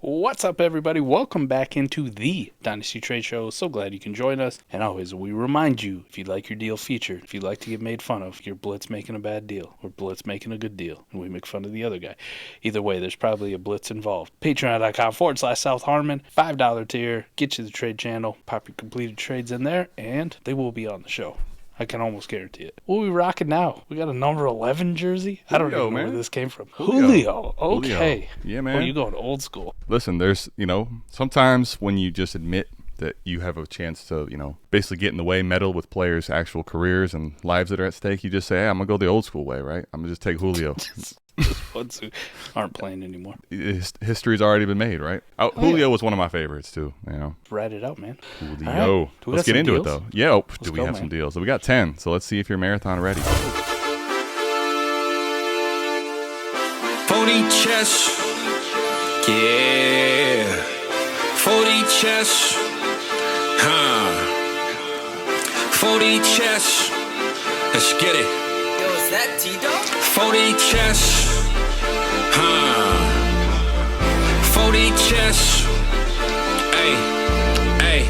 What's up, everybody? Welcome back into the Dynasty Trade Show. So glad you can join us. And always, we remind you, if you'd like your deal featured, if you'd like to get made fun of, your Blitz making a bad deal, or Blitz making a good deal, and we make fun of the other guy. Either way, there's probably a Blitz involved. Patreon.com/South Harmon, $5 tier, get you the trade channel, pop your completed trades in there, and they will be on the show. I can almost guarantee it. What are we rocking now? We got a number 11 jersey? I don't even know where this came from. Julio. Okay. Yeah, man. Oh, you going old school. Listen, there's, sometimes when you just admit that you have a chance to, basically get in the way, meddle with players' actual careers and lives that are at stake, you just say, hey, I'm going to go the old school way, right? I'm going to just take Julio. Ones who aren't playing anymore. History's already been made, right? Julio was one of my favorites, too. Write it out, man. Julio. Right. Let's get into deals? it, though. Yeah, do we have some deals? So we got 10, so let's see if you're marathon ready. 40 chess. Yeah. 40 chess. 40 chess. Let's get it. Yo, is that T-Dog? 40 chess. 40 chess. Hey.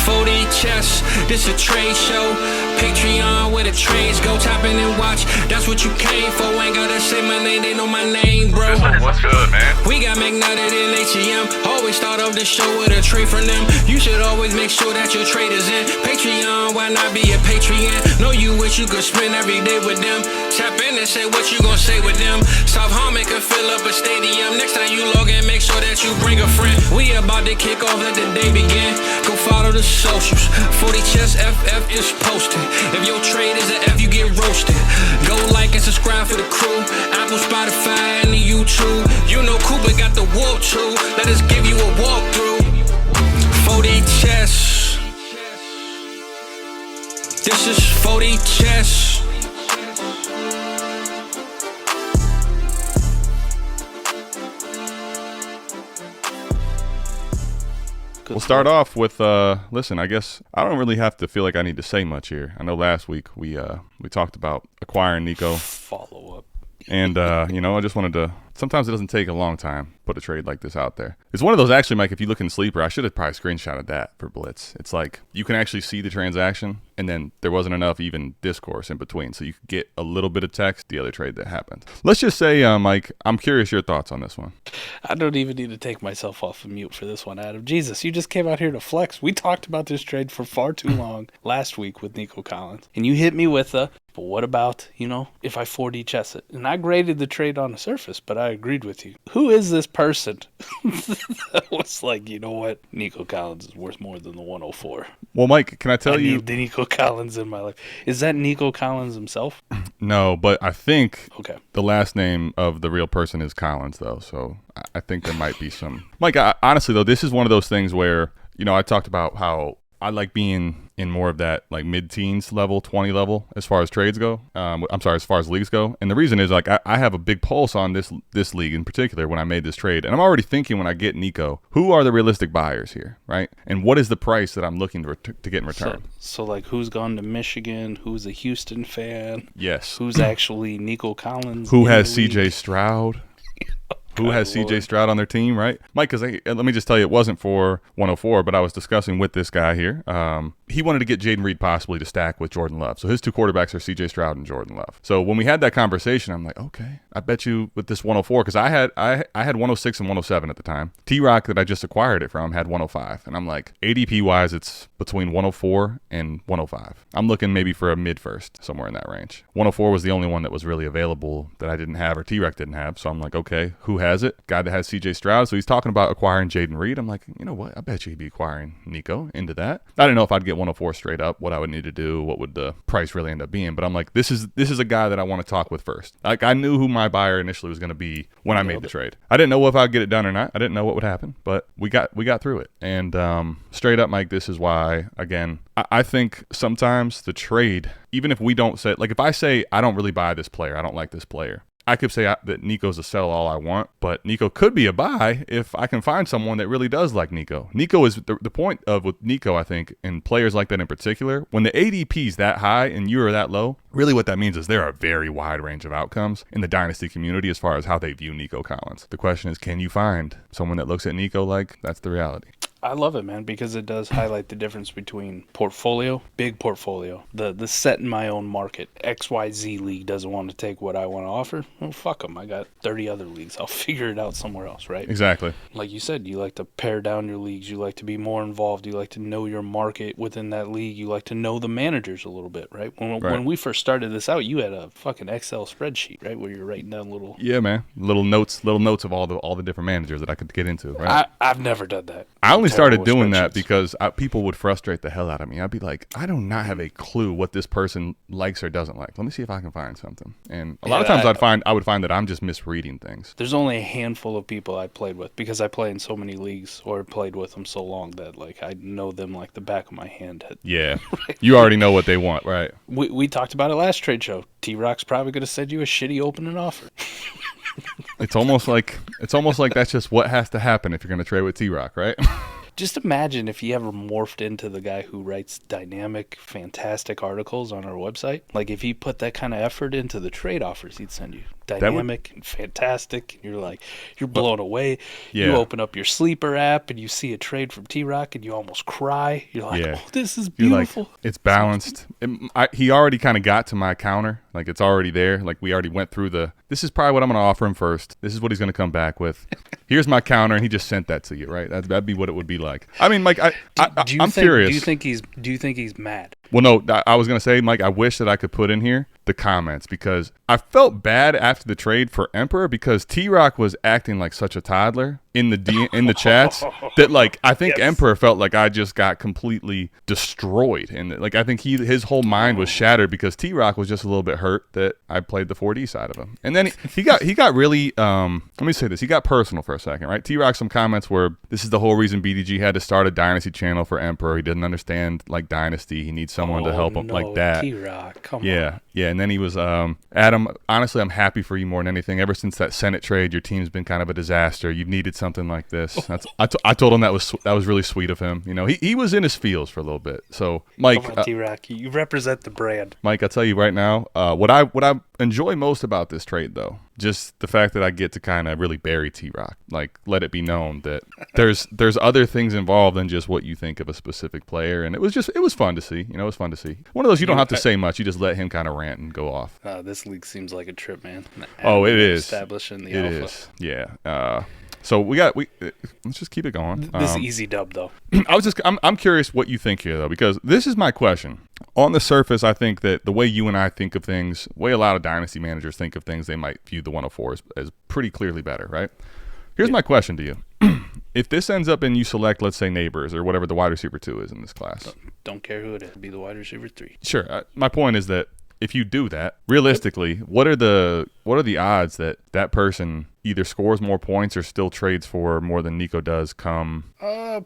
40 chess. This a trade show. Patreon where the trades go. Tap in and watch. That's what you came for. Ain't gotta say my name. They know my name, bro. What's good, man? We got McNutted in ATM. Always start off the show with a trade from them. You should always make sure that your trade is in. Patreon, why not be a Patreon? Know you wish you could spend every day with them. Tap in and say what you gon' say with them. South Harmon can fill up a stadium. Next time you log in, make sure that you bring a friend. We about to kick off, let the day begin. Go follow the socials. 40 Chess FF is posted. If your trade is an F, you get roasted. Go like and subscribe for the crew. Apple, Spotify, and the YouTube. You know Cooper got the warp too. Let us give you a walkthrough. 40 Chess. This is 40 Chess. We'll start off with, listen, I guess I don't really have to feel like I need to say much here. I know last week we talked about acquiring Nico. Follow up. And, I just wanted to, sometimes it doesn't take a long time to put a trade like this out there. It's one of those, actually, Mike, if you look in Sleeper, I should have probably screenshotted that for Blitz. It's like you can actually see the transaction, and then there wasn't enough even discourse in between. So you could get a little bit of text, the other trade that happened. Let's just say, Mike, I'm curious your thoughts on this one. I don't even need to take myself off of mute for this one, Adam. Jesus, you just came out here to flex. We talked about this trade for far too long last week with Nico Collins. And you hit me with but what about, if I 4D chess it? And I graded the trade on the surface, but I agreed with you. Who is this person that was like, you know what? Nico Collins is worth more than the 104. Well, Mike, can I tell I you? need the Nico Collins in my life. Is that Nico Collins himself? No, but I think the last name of the real person is Collins, though. So I think there might be some. Mike, honestly, though, this is one of those things where, I talked about how I like being in more of that like mid-teens level, 20 level as far as trades go. As far as leagues go. And the reason is like I have a big pulse on this league in particular when I made this trade. And I'm already thinking when I get Nico, who are the realistic buyers here, right? And what is the price that I'm looking to get in return? So like who's gone to Michigan? Who's a Houston fan? Yes. Who's actually Nico Collins? Who has CJ Stroud? Who has CJ Stroud on their team, right? Mike, because let me just tell you, it wasn't for 104, but I was discussing with this guy here. He wanted to get Jaden Reed possibly to stack with Jordan Love. So his two quarterbacks are CJ Stroud and Jordan Love. So when we had that conversation, I'm like, okay, I bet you with this 104, because I had 106 and 107 at the time. T-Rock that I just acquired it from had 105. And I'm like, ADP-wise, it's between 104 and 105. I'm looking maybe for a mid-first, somewhere in that range. 104 was the only one that was really available that I didn't have or T-Rock didn't have. So I'm like, okay, who has it? Guy that has CJ Stroud. So he's talking about acquiring Jaden Reed. I'm like, you know what? I bet you he'd be acquiring Nico into that. I didn't know if I'd get 104 straight up, what I would need to do, what would the price really end up being. But I'm like, this is a guy that I want to talk with first. Like I knew who my buyer initially was going to be when I made the trade. I didn't know if I'd get it done or not. I didn't know what would happen, but we got through it. And straight up, Mike, this is why, again, I think sometimes the trade, even if we don't say, like if I say I don't really buy this player, I don't like this player, I could say that Nico's a sell all I want, but Nico could be a buy if I can find someone that really does like Nico. Nico is the point of with Nico, I think, and players like that in particular, when the ADP is that high and you are that low, really what that means is there are a very wide range of outcomes in the Dynasty community as far as how they view Nico Collins. The question is, can you find someone that looks at Nico like that's the reality? I love it, man, because it does highlight the difference between portfolio, big portfolio, the set in my own market. XYZ league doesn't want to take what I want to offer. Well, fuck them. I got 30 other leagues. I'll figure it out somewhere else, right? Exactly. Like you said, you like to pare down your leagues. You like to be more involved. You like to know your market within that league. You like to know the managers a little bit, right? When we first started this out, you had a fucking Excel spreadsheet, right, where you're writing down little... Yeah, man. Little notes of all the different managers that I could get into, right? I've never done that. I only started doing that because people would frustrate the hell out of me. I'd be like, I do not have a clue what this person likes or doesn't like. Let me see if I can find something. And a lot of times I would find that I'm just misreading things. There's only a handful of people I played with because I play in so many leagues or played with them so long that like I know them like the back of my hand. Yeah. Right. You already know what they want, right? We talked about it last trade show. T-Rock's probably going to send you a shitty opening offer. It's almost like that's just what has to happen if you're going to trade with T-Rock, right? Just imagine if he ever morphed into the guy who writes dynamic, fantastic articles on our website. Like if he put that kind of effort into the trade offers he'd send you. Dynamic and fantastic. And you're blown away. Yeah. You open up your sleeper app and you see a trade from T-Rock and you almost cry. You're like, oh, this is beautiful. Like, it's balanced. He already kind of got to my counter. Like it's already there. Like we already went through this is probably what I'm going to offer him first. This is what he's going to come back with. Here's my counter, and he just sent that to you, right? That'd be what it would be like. I mean, Mike, I'm curious. Do you think he's mad? Well, no, I was going to say, Mike, I wish that I could put in here the comments because I felt bad after the trade for Emperor because T-Rock was acting like such a toddler in the chats that like I think Emperor felt like I just got completely destroyed, and like I think his whole mind was shattered because T-Rock was just a little bit hurt that I played the 4D side of him, and then he got really let me say this, he got personal for a second, right? T-Rock some comments were, this is the whole reason BDG had to start a Dynasty channel for Emperor. He didn't understand like Dynasty. He needs someone to help him like that. T-Rock, come on. Yeah, and then he was Adam, honestly, I'm happy for you more than anything. Ever since that Senate trade, your team's been kind of a disaster. You needed something like this. I told him that was really sweet of him. You know, he was in his feels for a little bit. So, Mike, come on, T-Rock, you represent the brand. Mike, I'll tell you right now, what I enjoy most about this trade, though, just the fact that I get to kind of really bury T-Rock, like let it be known that there's other things involved than just what you think of a specific player, and it was fun to see. You know, it was fun to see. One of those you don't have to say much. You just let him kind of rant and go off. This league seems like a trip, man. It is establishing the alpha. It is, yeah. So let's just keep it going. This is easy dub though. I'm curious what you think here though, because this is my question. On the surface, I think that the way you and I think of things, the way a lot of dynasty managers think of things, they might view the 104 as pretty clearly better, right? Here's my question to you. If this ends up and you select, let's say, Neighbors or whatever the wide receiver 2 is in this class. Don't care who it is. Be the wide receiver 3. Sure. My point is that if you do that, realistically, what are the odds that person either scores more points or still trades for more than Nico does come?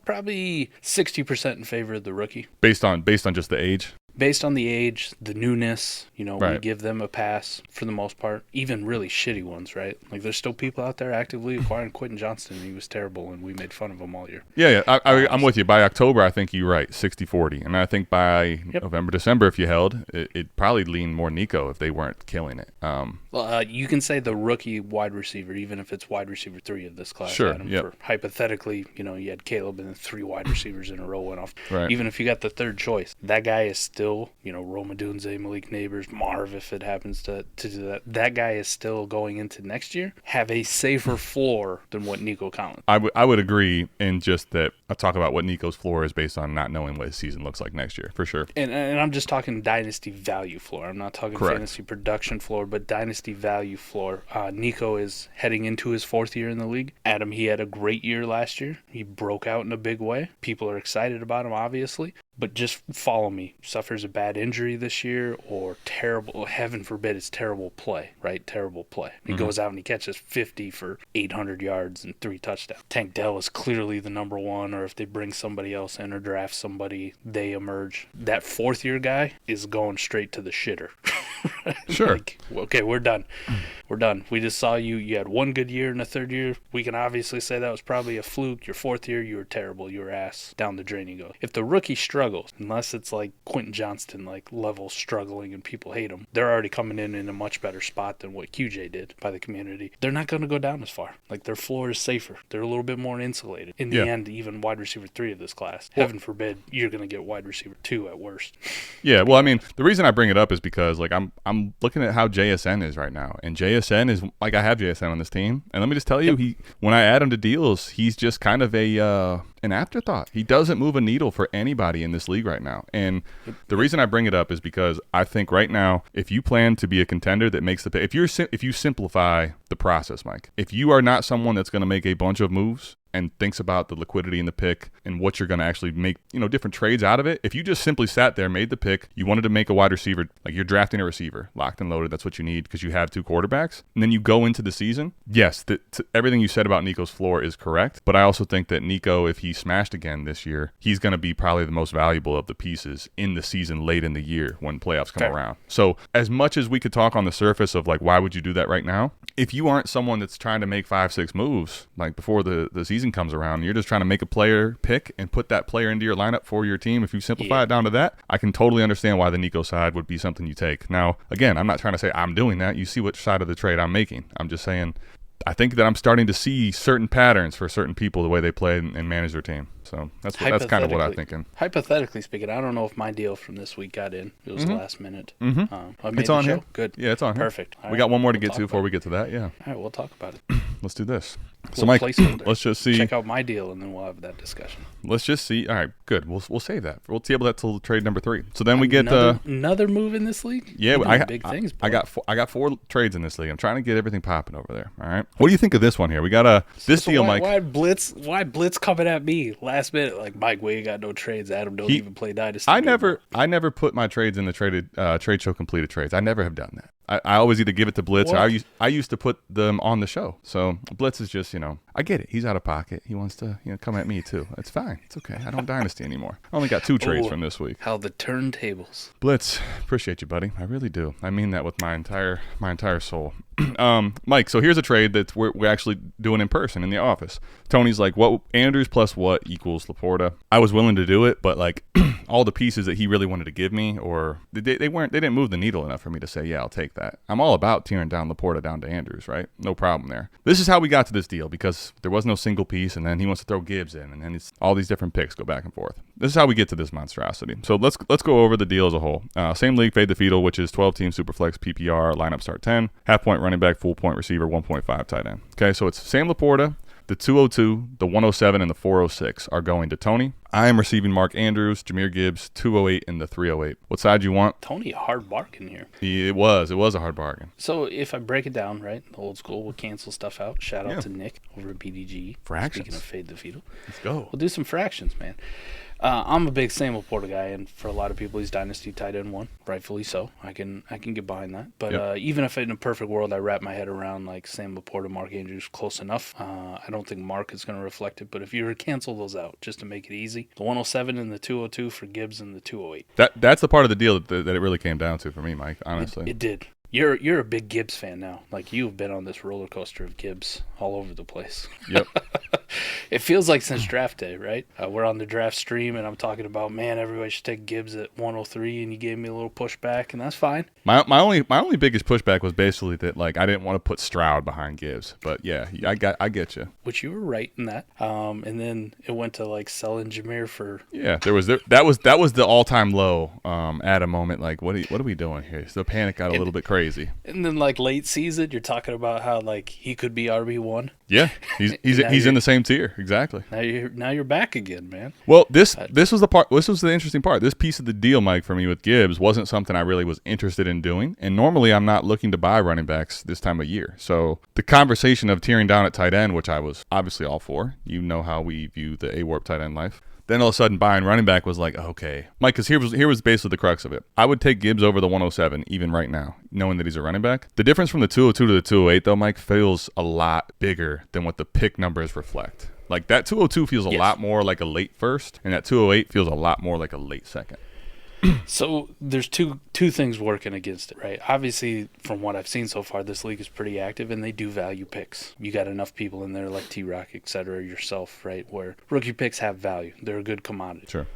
Probably 60% in favor of the rookie. Based on just the age? Based on the age, the newness, right. We give them a pass for the most part. Even really shitty ones, right? Like there's still people out there actively acquiring Quentin Johnston. He was terrible, and we made fun of him all year. Yeah. I'm with you. By October, I think you're right, 60-40. And I think by November, December, if you held, it'd probably lean more Nico if they weren't killing it. Well, you can say the rookie wide receiver, even if it's wide receiver 3 of this class. Sure. Adam, for hypothetically, you had Caleb and then 3 wide receivers in a row went off. Right. Even if you got the third choice, that guy is still, Roma Dunze, Malik Neighbors, Marv, if it happens to do that. That guy is still going into next year, have a safer floor than what Nico Collins. I would agree in just that I talk about what Nico's floor is based on not knowing what his season looks like next year, for sure. And I'm just talking dynasty value floor. I'm not talking fantasy production floor, but dynasty value floor. Nico is heading into his 4th year in the league. Adam, he had a great year last year. He broke out in a big way. People are excited about him, obviously. But just follow me. Suffers a bad injury this year or terrible, heaven forbid, it's terrible play, right? Terrible play. He goes out and he catches 50 for 800 yards and 3 touchdowns. Tank Dell is clearly the number 1, or if they bring somebody else in or draft somebody, they emerge. That 4th year guy is going straight to the shitter. Sure. Like, okay, we're done. We're done. We just saw you. You had one good year in the third year. We can obviously say that was probably a fluke. Your fourth year, you were terrible. You were ass. Down the drain you go. If the rookie struggles, unless it's like Quentin Johnston, like level struggling and people hate him, they're already coming in a much better spot than what QJ did by the community. They're not going to go down as far. Like, their floor is safer. They're a little bit more insulated. In the end, even wide receiver 3 of this class. Heaven forbid you're going to get wide receiver 2 at worst. Yeah, well, I mean, the reason I bring it up is because, like, I'm looking at how JSN is right now, and JSN is like, I have JSN on this team, and let me just tell you, when I add him to deals, he's just kind of an afterthought. He doesn't move a needle for anybody in this league right now, and the reason I bring it up is because I think right now, if you plan to be a contender that makes the pick, if you simplify the process, Mike, if you are not someone that's going to make a bunch of moves and thinks about the liquidity in the pick and what you're going to actually make, different trades out of it. If you just simply sat there, made the pick, you wanted to make a wide receiver, like you're drafting a receiver, locked and loaded, that's what you need because you have 2 quarterbacks, and then you go into the season, yes, everything you said about Nico's floor is correct, but I also think that Nico, if he smashed again this year, he's going to be probably the most valuable of the pieces in the season late in the year when playoffs come around. So as much as we could talk on the surface of like, why would you do that right now? If you aren't someone that's trying to make 5-6 moves, like before the season comes around, you're just trying to make a player pick and put that player into your lineup for your team. If you simplify it down to that, I can totally understand why the Nico side would be something you take. Now, again, I'm not trying to say I'm doing that. You see which side of the trade I'm making. I'm just saying I think that I'm starting to see certain patterns for certain people, the way they play and manage their team. So that's kind of what I'm thinking. Hypothetically speaking, I don't know if my deal from this week got in. It was last minute. It's on here. Good. Yeah, it's on here. Perfect. We got one more to get to before we get to that. Yeah. All right, we'll talk about it. Let's do this. So, Mike, let's just see. Check out my deal, and then we'll have that discussion. Let's just see. All right, good. We'll save that. We'll table that till trade number 3. So then we get another move in this league. Yeah, big things. Bro. I got 4 trades in this league. I'm trying to get everything popping over there. All right. What do you think of this one here? We got this deal, Mike. Why blitz coming at me last minute? Like, Mike, we ain't got no trades. Adam don't even play Dynasty. I never put my trades in the trade show completed trades. I never have done that. I always either give it to Blitz or I used to put them on the show. So Blitz is just, I get it. He's out of pocket. He wants to, come at me too. It's fine. It's okay. I don't Dynasty anymore. I only got 2 trades from this week. How the turntables. Blitz, appreciate you, buddy. I really do. I mean that with my entire soul. Mike, so here's a trade that we're actually doing in person in the office. Tony's like, what Andrews plus what equals LaPorta? I was willing to do it, but like all the pieces that he really wanted to give me, or they didn't move the needle enough for me to say, yeah, I'll take that. I'm all about tearing down LaPorta down to Andrews, right? No problem there. This is how we got to this deal because there was no single piece, and then he wants to throw Gibbs in, and then it's all these different picks go back and forth. This is how we get to this monstrosity. So let's go over the deal as a whole. Same league, fade the fetal, which is 12-team superflex PPR lineup start 10, half-point running back, full-point receiver, 1.5 tight end. Okay, so it's Sam LaPorta. The 202, the 107, and the 406 are going to Tony. I am receiving Mark Andrews, Jahmyr Gibbs, 208, and the 308. What side do you want? Tony, a hard bargain here. It was a hard bargain. So if I break it down, right, the old school, we'll cancel stuff out. Shout out to Nick over at BDG. Fractions. Speaking of fade the fetal. Let's go. We'll do some fractions, man. I'm a big Sam LaPorta guy, and for a lot of people, he's Dynasty tight end 1, rightfully so. I can get behind that. But even if in a perfect world I wrap my head around like Sam LaPorta, Mark Andrews close enough, I don't think Mark is going to reflect it. But if you were to cancel those out, just to make it easy, the 107 and the 202 for Gibbs and the 208. That's the part of the deal that it really came down to for me, Mike, honestly. It did. You're a big Gibbs fan now. Like, you've been on this roller coaster of Gibbs all over the place. Yep. It feels like since draft day, right? We're on the draft stream, and I'm talking about, man, everybody should take Gibbs at 103, and you gave me a little pushback, and that's fine. My only biggest pushback was basically that, like, I didn't want to put Stroud behind Gibbs. But, yeah, I get you. Which you were right in that. And then it went to, like, selling Jahmyr for... Yeah, that was the all-time low at a moment. Like, what are we doing here? So the panic got a little bit crazy. And then, like, late season, you're talking about how, like, he could be RB1. Yeah, he's in the same tier, exactly. Now you're back again, man. Well, this was the part. This was the interesting part. This piece of the deal, Mike, for me with Gibbs wasn't something I really was interested in doing. And normally, I'm not looking to buy running backs this time of year. So the conversation of tearing down at tight end, which I was obviously all for. You know how we view the A-Warp tight end life. Then all of a sudden buying running back was like, okay. Mike, because here was basically the crux of it. I would take Gibbs over the 107 even right now, knowing that he's a running back. The difference from the 202 to the 208, though, Mike, feels a lot bigger than what the pick numbers reflect. Like, that 202 feels a lot more like a late first, and that 208 feels a lot more like a late second. So there's two things working against it, right? Obviously, from what I've seen so far, this league is pretty active, and they do value picks. You got enough people in there like T-Rock, et cetera, yourself, right, where rookie picks have value. They're a good commodity. Sure.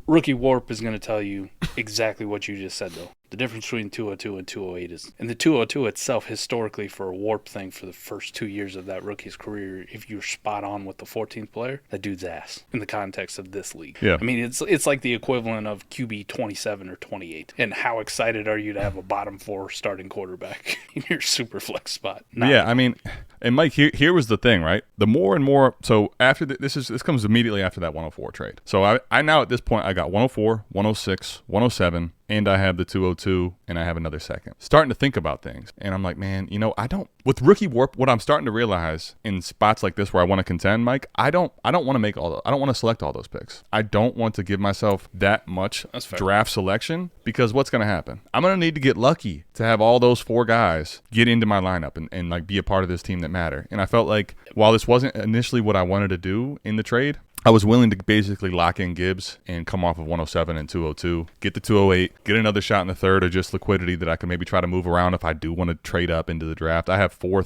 Rookie Warp is going to tell you exactly what you just said, though. The difference between 202 and 208 is, and the 202 itself, historically, for a Warp thing for the first 2 years of that rookie's career, if you're spot on with the 14th player, that dude's ass in the context of this league. Yeah. I mean, it's like the equivalent of QB 27 or 28. And how excited are you to have a bottom 4 starting quarterback in your super flex spot? Yeah, I mean, and Mike, here was the thing, right? The more and more, so after this comes immediately after that 104 trade. So I now at this point I got 104, 106, 107, and I have the 202, and I have another second. Starting to think about things, and I'm like, man, I don't. With Rookie Warp, what I'm starting to realize in spots like this where I want to contend, Mike, I don't want to make I don't want to select all those picks. I don't want to give myself that much draft selection, because what's going to happen? I'm going to need to get lucky to have all those 4 guys get into my lineup and like be a part of this team that matter. And I felt like while this wasn't initially what I wanted to do in the trade, I was willing to basically lock in Gibbs and come off of 107 and 202, get the 208, get another shot in the third, or just liquidity that I could maybe try to move around if I do want to trade up into the draft. I have four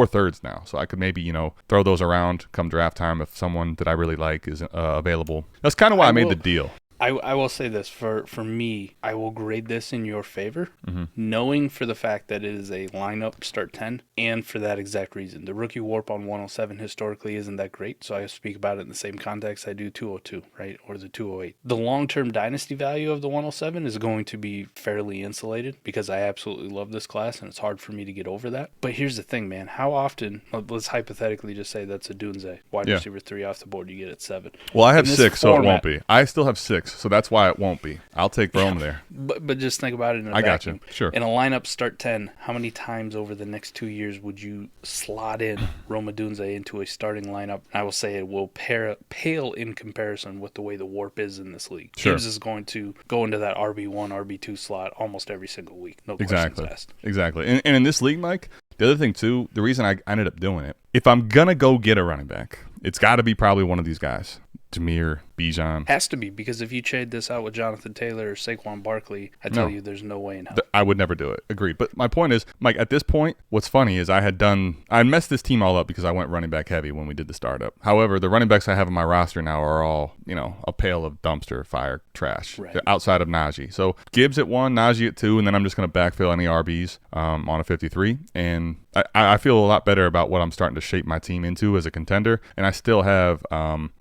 thirds now, so I could maybe, throw those around come draft time if someone that I really like is available. That's kind of why I made the deal. I will say this, for me, I will grade this in your favor, knowing for the fact that it is a lineup start 10, and for that exact reason. The rookie warp on 107 historically isn't that great, so I speak about it in the same context I do 202, right, or the 208. The long-term dynasty value of the 107 is going to be fairly insulated, because I absolutely love this class, and it's hard for me to get over that. But here's the thing, man. How often, let's hypothetically just say that's a Dunze, wide receiver 3 off the board, you get at 7. Well, I have 6, so it won't be. I still have 6. So that's why it won't be. I'll take Rome there. But just think about it in a I vacuum. got you. Sure. In a lineup start 10, how many times over the next 2 years would you slot in Roma Dunze into a starting lineup? I will say it will pale in comparison with the way the warp is in this league. Sure. Gibbs is going to go into that RB1, RB2 slot almost every single week. No questions asked. Exactly. And in this league, Mike, the other thing, too, the reason I ended up doing it, if I'm going to go get a running back, it's got to be probably one of these guys. Jahmyr, Bijan. Has to be, because if you trade this out with Jonathan Taylor or Saquon Barkley, I tell you there's no way in hell. I would never do it. Agreed. But my point is, Mike, at this point, what's funny is I messed this team all up because I went running back heavy when we did the startup. However, the running backs I have on my roster now are all, a pail of dumpster fire trash. Right. They're outside of Najee. So Gibbs at 1, Najee at 2, and then I'm just going to backfill any RBs on a 53. And I feel a lot better about what I'm starting to shape my team into as a contender. And I still have,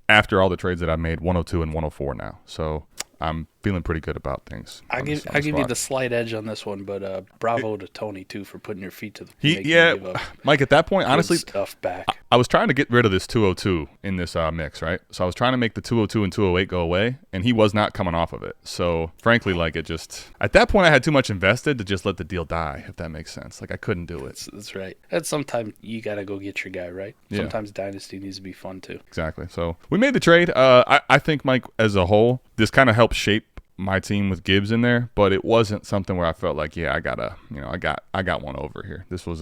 after all the trades that I made, 102 and 104 now. So I'm feeling pretty good about things. I give you the slight edge on this one, but bravo to Tony too for putting your feet to the Mike, at that point, honestly, stuff back. I was trying to get rid of this 202 in this mix, right? So I was trying to make the 202 and 208 go away, and he was not coming off of it. So frankly, at that point, I had too much invested to just let the deal die, if that makes sense. I couldn't do it. That's right. Sometimes you got to go get your guy, right? Yeah. Sometimes Dynasty needs to be fun too. Exactly. So we made the trade. I think, Mike, as a whole, this kind of helped shape my team with Gibbs in there, but it wasn't something where I felt like, I got one over here. This was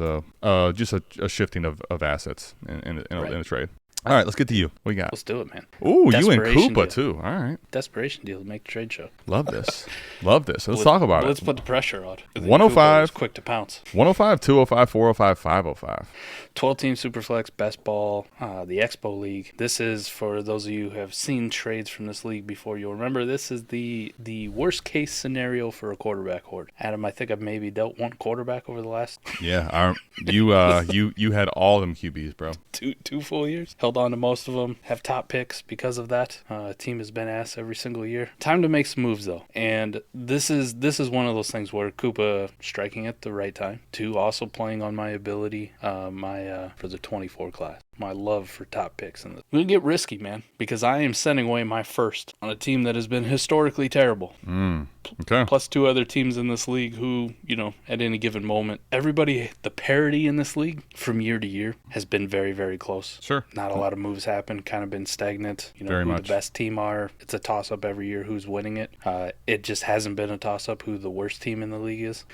just a shifting of assets in a trade. All right, let's get to you. What you got? Let's do it, man. Ooh, you and Koopa, too. All right. Desperation deal to make the trade show. Love this. Let's talk about it. Let's put the pressure on. 105. Quick to pounce. 105, 205, 405, 505. 12-team Superflex, Bestball, the Expo League. This is, for those of you who have seen trades from this league before, you'll remember this is the worst-case scenario for a quarterback horde. Adam, I think I've maybe dealt one quarterback over the last... Yeah, you had all them QBs, bro. Two full years. Held on to most of them. Have top picks because of that. Team has been ass every single year. Time to make some moves, though. And this is one of those things where Koopa striking at the right time. 2, also playing on my ability, for the 24 class. My love for top picks. And we're going to get risky, man, because I am sending away my first on a team that has been historically terrible. Okay. Plus 2 other teams in this league who, at any given moment, the parity in this league from year to year has been very, very close. Sure. Not a lot of moves happen, kind of been stagnant. Very who much. The best team are. It's a toss-up every year who's winning it. It just hasn't been a toss-up who the worst team in the league is.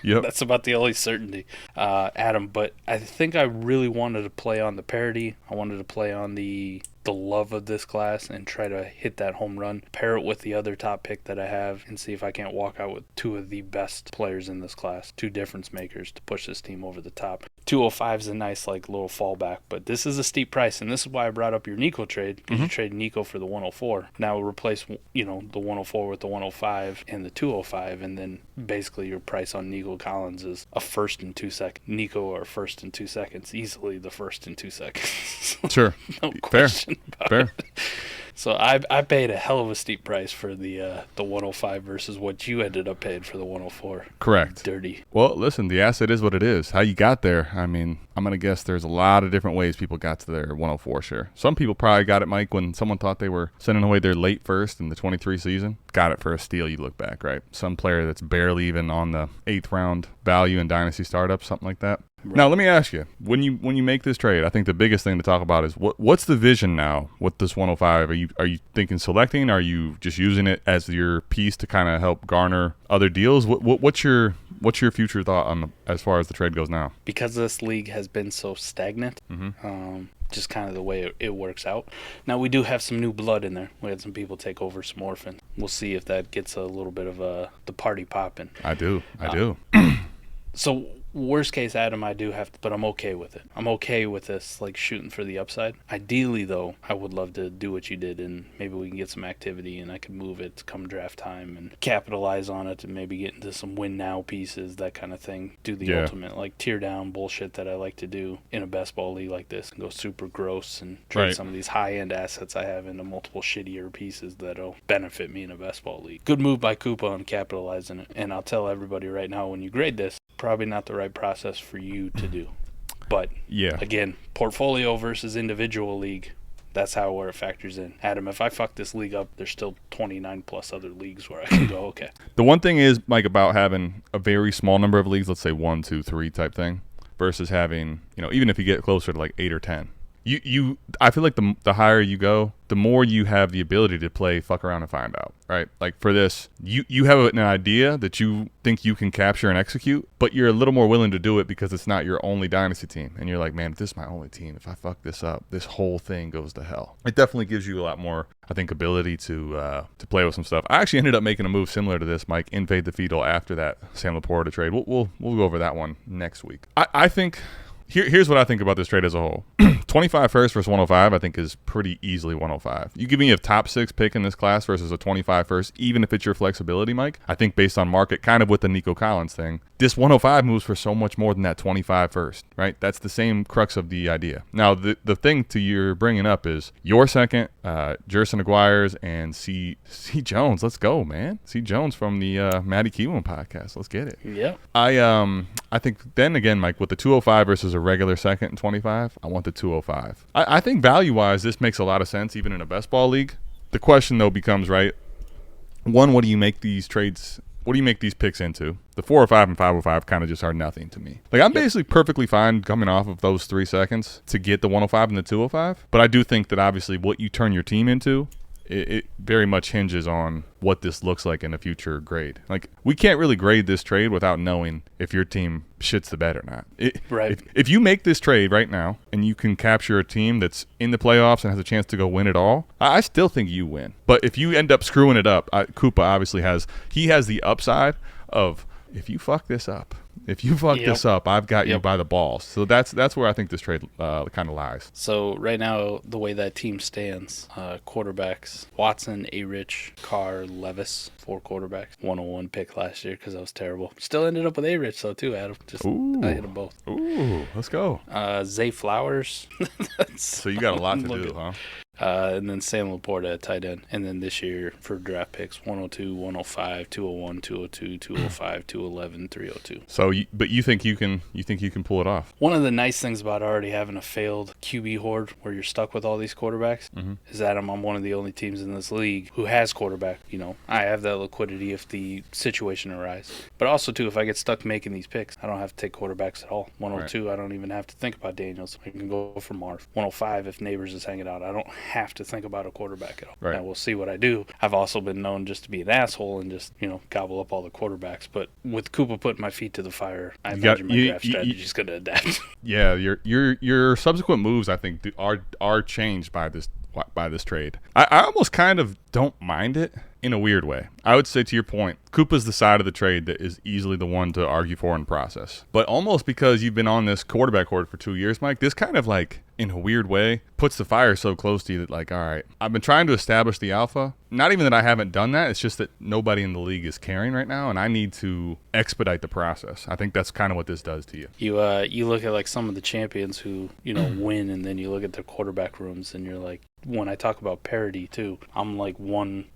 Yep. That's about the only certainty, Adam. But I think I really wanted to play on the parity. I wanted to play on the the love of this class and try to hit that home run, pair it with the other top pick that I have, and see if I can't walk out with two of the best players in this class, two difference makers to push this team over the top. 205 is a nice little fallback, but this is a steep price, and this is why I brought up your Nico trade, because you traded Nico for the 104. Now replace the 104 with the 105 and the 205, and then basically your price on Nico Collins is a first and 2 seconds. Nico or first and 2 seconds, easily the first and 2 seconds. Sure. No question about Fair. it. So I paid a hell of a steep price for the 105 versus what you ended up paying for the 104. Correct. Dirty. Well, listen, the asset is what it is. How you got there, I mean, I'm going to guess there's a lot of different ways people got to their 104 share. Some people probably got it, Mike, when someone thought they were sending away their late first in the 23 season. Got it for a steal, you look back, right? Some player that's barely even on the 8th round value in Dynasty startups, something like that. Right. Now, let me ask you, when you make this trade, I think the biggest thing to talk about is what's the vision now with this 105? Are you thinking selecting? Are you just using it as your piece to kind of help garner other deals? What's your future thought on as far as the trade goes now? Because this league has been so stagnant, just kind of the way it works out. Now, we do have some new blood in there. We had some people take over some orphan. We'll see if that gets a little bit of the party popping. I do. So, worst case, Adam, I do have to, but I'm okay with it. I'm okay with this, shooting for the upside. Ideally, though, I would love to do what you did, and maybe we can get some activity, and I can move it come draft time and capitalize on it, and maybe get into some win now pieces, that kind of thing. Do the ultimate, tear down bullshit that I like to do in a best ball league like this, and go super gross and trade some of these high-end assets I have into multiple shittier pieces that'll benefit me in a best ball league. Good move by Koopa on capitalizing it, and I'll tell everybody right now, when you grade this, probably not the right process for you to do. But again, portfolio versus individual league, that's where it factors in. Adam, if I fuck this league up, there's still 29 plus other leagues where I can go, okay. The one thing is, Mike, about having a very small number of leagues, let's say 1, 2, 3 type thing, versus having, even if you get closer to 8 or 10, I feel like the higher you go, the more you have the ability to play fuck around and find out, right? Like for this, you have an idea that you think you can capture and execute, but you're a little more willing to do it because it's not your only dynasty team. And you're like, man, if this is my only team, if I fuck this up, this whole thing goes to hell. It definitely gives you a lot more, I think, ability to play with some stuff. I actually ended up making a move similar to this, Mike, invade the fetal after that Sam LaPorta trade. We'll go over that one next week. I think... Here's what I think about this trade as a whole. 25 first versus 105, I think, is pretty easily 105. You give me a top 6 pick in this class versus a 25 first, even if it's your flexibility, Mike. I think based on market, kind of with the Nico Collins thing, this 105 moves for so much more than that 25 first, right? That's the same crux of the idea. Now, the thing you're bringing up is your second, Jerson Aguirre's, and C. Jones. Let's go, man. C. Jones from the Matty Kiwoom podcast. Let's get it. Yeah. I think then again, Mike, with the 205 versus a regular second and 25, I want the 205. I think value-wise, this makes a lot of sense even in a best ball league. The question, though, becomes, right, one, what do you make these trades, what do you make these picks into? The 405 and 505 kind of just are nothing to me. I'm basically perfectly fine coming off of those 3 seconds to get the 105 and the 205, but I do think that obviously what you turn your team into, it very much hinges on what this looks like in a future grade. We can't really grade this trade without knowing if your team shits the bed or not. If you make this trade right now and you can capture a team that's in the playoffs and has a chance to go win it all, I still think you win. But if you end up screwing it up, Koopa obviously has the upside of, if you fuck this up, this up, I've got you by the balls. So that's where I think this trade kind of lies. So right now, the way that team stands, quarterbacks, Watson, A-Rich, Carr, Levis, 4 quarterbacks. 101 pick last year because I was terrible. Still ended up with A-Rich, though, too, Adam. I hit them both. Ooh, let's go. Zay Flowers. So you got a lot to do, huh? And then Sam LaPorta at tight end. And then this year for draft picks, 102, 105, 201, 202, 205, 211, 302. So, but you think you can pull it off? One of the nice things about already having a failed QB horde where you're stuck with all these quarterbacks is that I'm on one of the only teams in this league who has quarterback. I have that liquidity if the situation arises. But also, too, if I get stuck making these picks, I don't have to take quarterbacks at all. 102, I don't even have to think about Daniels. I can go for Marv. 105, if Neighbors is hanging out, I don't have to think about a quarterback at all. Right. Now, we'll see what I do. I've also been known just to be an asshole and just, gobble up all the quarterbacks. But with Koopa putting my feet to the fire, I imagine my draft strategy is going to adapt. Yeah, your subsequent moves, I think, are changed by this trade. I almost kind of don't mind it in a weird way. I would say, to your point, Koopa's the side of the trade that is easily the one to argue for in process. But almost because you've been on this quarterback horde for 2 years, Mike, this kind of like, in a weird way, puts the fire so close to you that like, all right, I've been trying to establish the alpha. Not even that I haven't done that. It's just that nobody in the league is caring right now, and I need to expedite the process. I think that's kind of what this does to you. You look at like some of the champions who, win, and then you look at their quarterback rooms, and you're like, when I talk about parity too, I'm like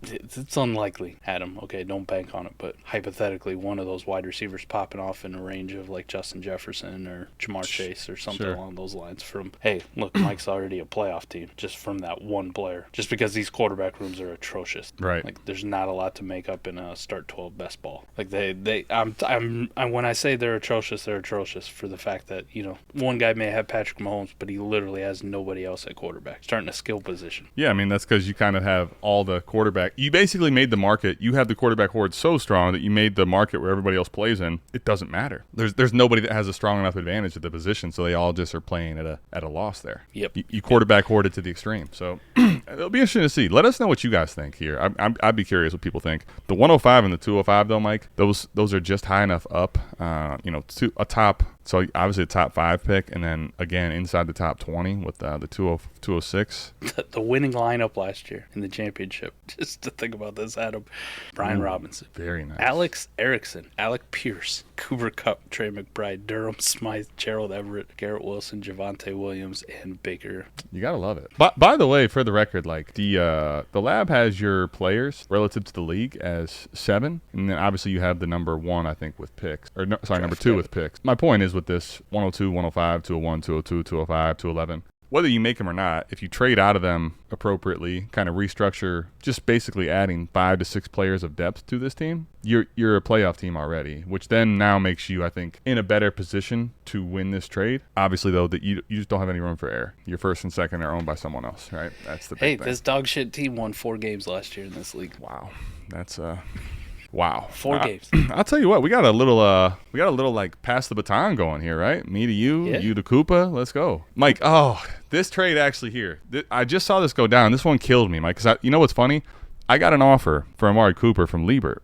it's unlikely, Adam, okay, don't bank on it, but hypothetically one of those wide receivers popping off in a range of like Justin Jefferson or Ja'Marr Chase or something along those lines from, hey, look, Mike's already a playoff team just from that one player, just because these quarterback rooms are atrocious. Right. Like there's not a lot to make up in a start 12 best ball. Like I'm when I say they're atrocious for the fact that, one guy may have Patrick Mahomes, but he literally has nobody else at quarterback, starting a skill position. Yeah, I mean, that's because you kind of have all the quarterback. You basically made the market. You have the quarterback horde so strong that you made the market where everybody else plays in. It doesn't matter. There's nobody that has a strong enough advantage at the position, so they all just are playing at a loss there. Yep. You quarterback hoarded to the extreme. So it'll be interesting to see. Let us know what you guys think here. I'd be curious what people think. The 105 and the 205, though, Mike, those are just high enough up, to a top. So obviously a top 5 pick, and then again inside the top 20 with the 206. The winning lineup last year in the championship. Just to think about this, Adam. Brian Robinson. Very nice. Alex Erickson. Alec Pierce. Cooper Kupp. Trey McBride. Durham Smythe. Gerald Everett. Garrett Wilson. Javonte Williams. And Baker. You gotta love it. But by the way, for the record, like the lab has your players relative to the league as 7, and then obviously you have the number 1, I think, with picks. Or no, sorry, number 2 with picks. My point is with this 102, 105, 201, 202, 205, 211. Whether you make them or not, if you trade out of them appropriately, kind of restructure, just basically adding 5 to 6 players of depth to this team, you're a playoff team already, which then now makes you, I think, in a better position to win this trade. Obviously, though, that you just don't have any room for error. Your first and second are owned by someone else, right? That's the big thing. This dog shit team won 4 games last year in this league. Wow. That's wow. 4 games. I'll tell you what, we got a little like pass the baton going here, right? Me to you, you to Koopa. Let's go. Mike, this trade actually here. I just saw this go down. This one killed me, Mike, because you know what's funny? I got an offer for Amari Cooper from Liebert,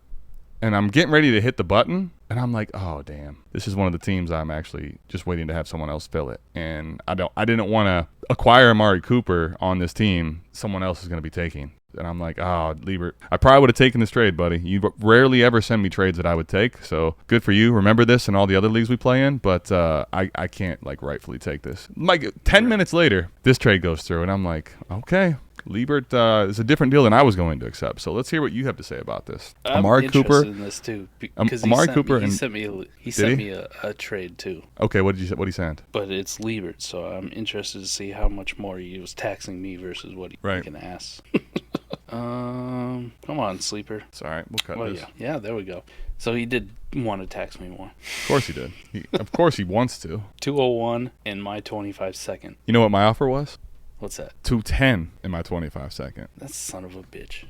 and I'm getting ready to hit the button, and I'm like, oh, damn. This is one of the teams I'm actually just waiting to have someone else fill it. And I didn't want to acquire Amari Cooper on this team someone else is going to be taking. And I'm like, Liebert, I probably would have taken this trade, buddy. You rarely ever send me trades that I would take, so good for you. Remember this in all the other leagues we play in, but I can't, like, rightfully take this. Like, 10 minutes later, this trade goes through, and I'm like, okay. Liebert is a different deal than I was going to accept. So let's hear what you have to say about this. Amari Cooper in this too, because Amari Cooper he sent me a trade too. Okay, what did he send? But it's Liebert, so I'm interested to see how much more he was taxing me versus what he can ask. Come on, Sleeper. It's all right. We'll cut this. Yeah, there we go. So he did want to tax me more. Of course he did. Of course he wants to. 201 and my 25 second. You know what my offer was? What's that? 210 in my 25 second. That son of a bitch.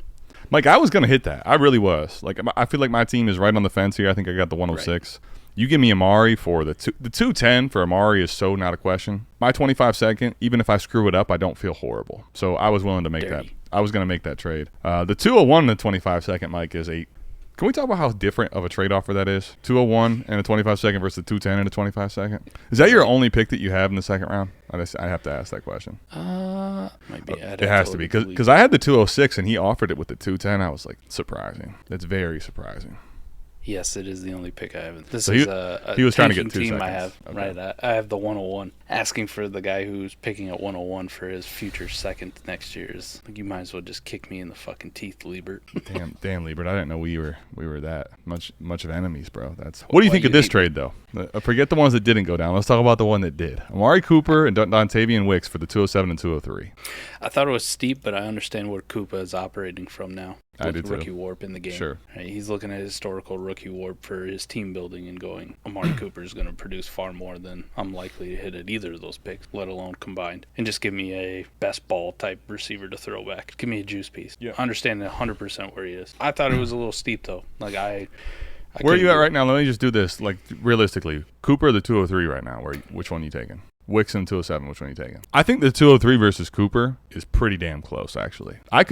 Mike, I was going to hit that. I really was. Like, I feel like my team is right on the fence here. I think I got the 106. Right. You give me Amari for the 210 for Amari is so not a question. My 25 second, even if I screw it up, I don't feel horrible. So I was willing to make that. I was going to make that trade. The 201 and the 25 second, Mike, is a. Can we talk about how different of a trade offer that is? 201 and a 25 second versus the 210 and a 25 second. Is that your only pick that you have in the second round? I have to ask that question. Might be. It has to be because I had the 206 and he offered it with the 210. I was like, surprising. That's very surprising. Yes, it is the only pick I have. This so is a he was trying to get 2 team seconds. I have. Okay. Right, I have the 101. Asking for the guy who's picking at 101 for his future second next year is like, you might as well just kick me in the fucking teeth, Liebert. Damn, Liebert. I didn't know we were that much of enemies, bro. What do you think of this trade, though? Forget the ones that didn't go down. Let's talk about the one that did. Amari Cooper and Dontavian Wicks for the 207 and 203. I thought it was steep, but I understand where Koopa is operating from now. I with do too. rookie warp in the game. Sure. Right? He's looking at historical rookie warp for his team building and going, Amari Cooper is going to produce far more than I'm likely to hit at either of those picks, let alone combined. And just give me a best ball type receiver to throw back. Give me a juice piece. Yeah. Understand 100% where he is. I thought it was a little steep, though. Like, I Where are you at right now? Let me just do this. Like, realistically, Cooper or the 203 right now? Which one are you taking? Wicks and 207, which one are you taking? I think the 203 versus Cooper is pretty damn close, actually. I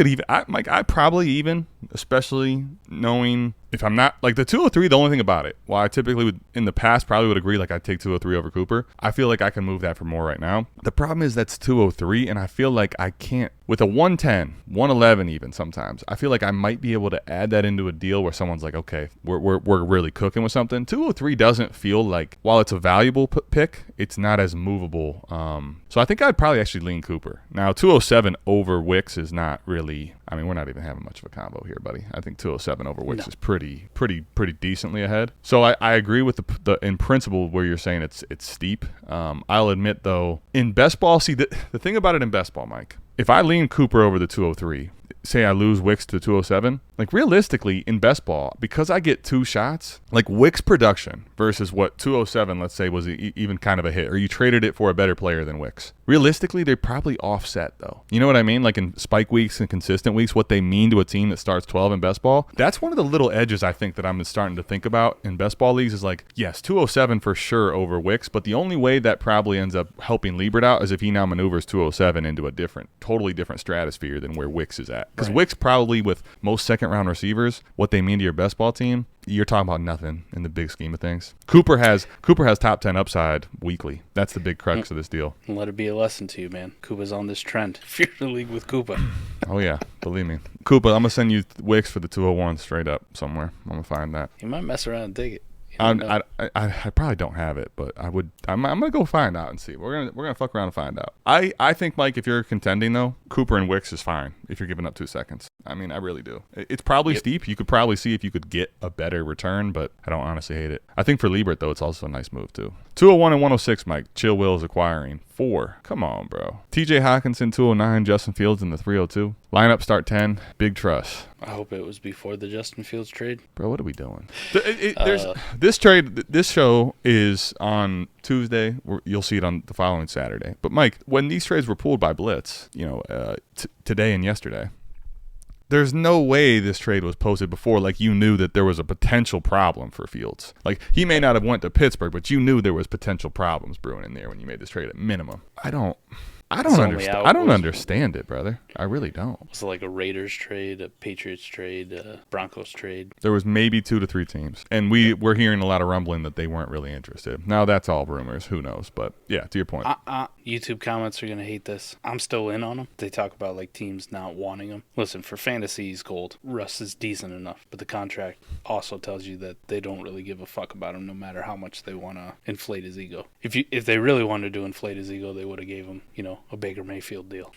probably even, especially knowing if I'm not, like the 203, the only thing about it, while I typically would, in the past, probably would agree, like I'd take 203 over Cooper, I feel like I can move that for more right now. The problem is that's 203, and I feel like I can't, with a 110, 111 even sometimes, I feel like I might be able to add that into a deal where someone's like, okay, we're really cooking with something. 203 doesn't feel like, while it's a valuable pick, it's not as movable. So I think I'd probably actually lean Cooper. Now, 207 over Wicks is not really, I mean, we're not even having much of a combo here, buddy. I think 207 over Wicks is pretty decently ahead. So I agree with the in principle where you're saying it's steep. I'll admit, though, in best ball, see, the thing about it in best ball, Mike, if I lean Cooper over the 203, say I lose Wicks to 207, like realistically in best ball, because I get two shots, like Wicks production versus what 207, let's say, was even kind of a hit, or you traded it for a better player than Wicks. Realistically, they probably offset, though. You know what I mean? Like in spike weeks and consistent weeks, what they mean to a team that starts 12 in best ball. That's one of the little edges I think that I'm starting to think about in best ball leagues is like, yes, 207 for sure over Wicks, but the only way that probably ends up helping Liebert out is if he now maneuvers 207 into a totally different stratosphere than where Wicks is at. Because Wicks probably, with most second-round receivers, what they mean to your best ball team, you're talking about nothing in the big scheme of things. Cooper has top 10 upside weekly. That's the big crux of this deal. Let it be a lesson to you, man. Koopa's on this trend. If you're in the league with Koopa. Oh, yeah. Believe me. Koopa, I'm going to send you Wicks for the 201 straight up somewhere. I'm going to find that. You might mess around and take it. I probably don't have it, but I'm gonna go find out and see. We're gonna fuck around and find out. I think, Mike, if you're contending though, Cooper and Wicks is fine if you're giving up 2 seconds. I mean, I really do. It's probably steep. You could probably see if you could get a better return, but I don't honestly hate it. I think for Liebert though, it's also a nice move too. 201 and 106, Mike. Chill Will is acquiring 4. Come on, bro. TJ Hawkinson 209, Justin Fields in the 302. Lineup start 10. Big trust. I hope it was before the Justin Fields trade. Bro, what are we doing? There's this trade. This show is on Tuesday. You'll see it on the following Saturday. But Mike, when these trades were pulled by Blitz, today and yesterday, there's no way this trade was posted before. Like, you knew that there was a potential problem for Fields. Like, he may not have went to Pittsburgh, but you knew there was potential problems brewing in there when you made this trade at minimum. I don't understand it, brother. I really don't. Was it like a Raiders trade, a Patriots trade, a Broncos trade? There was maybe 2 to 3 teams. And we're hearing a lot of rumbling that they weren't really interested. Now, that's all rumors. Who knows? But, yeah, to your point. YouTube comments are going to hate this. I'm still in on them. They talk about, like, teams not wanting them. Listen, for fantasy, he's gold. Russ is decent enough. But the contract also tells you that they don't really give a fuck about him no matter how much they want to inflate his ego. If they really wanted to inflate his ego, they would have gave him, a Baker Mayfield deal.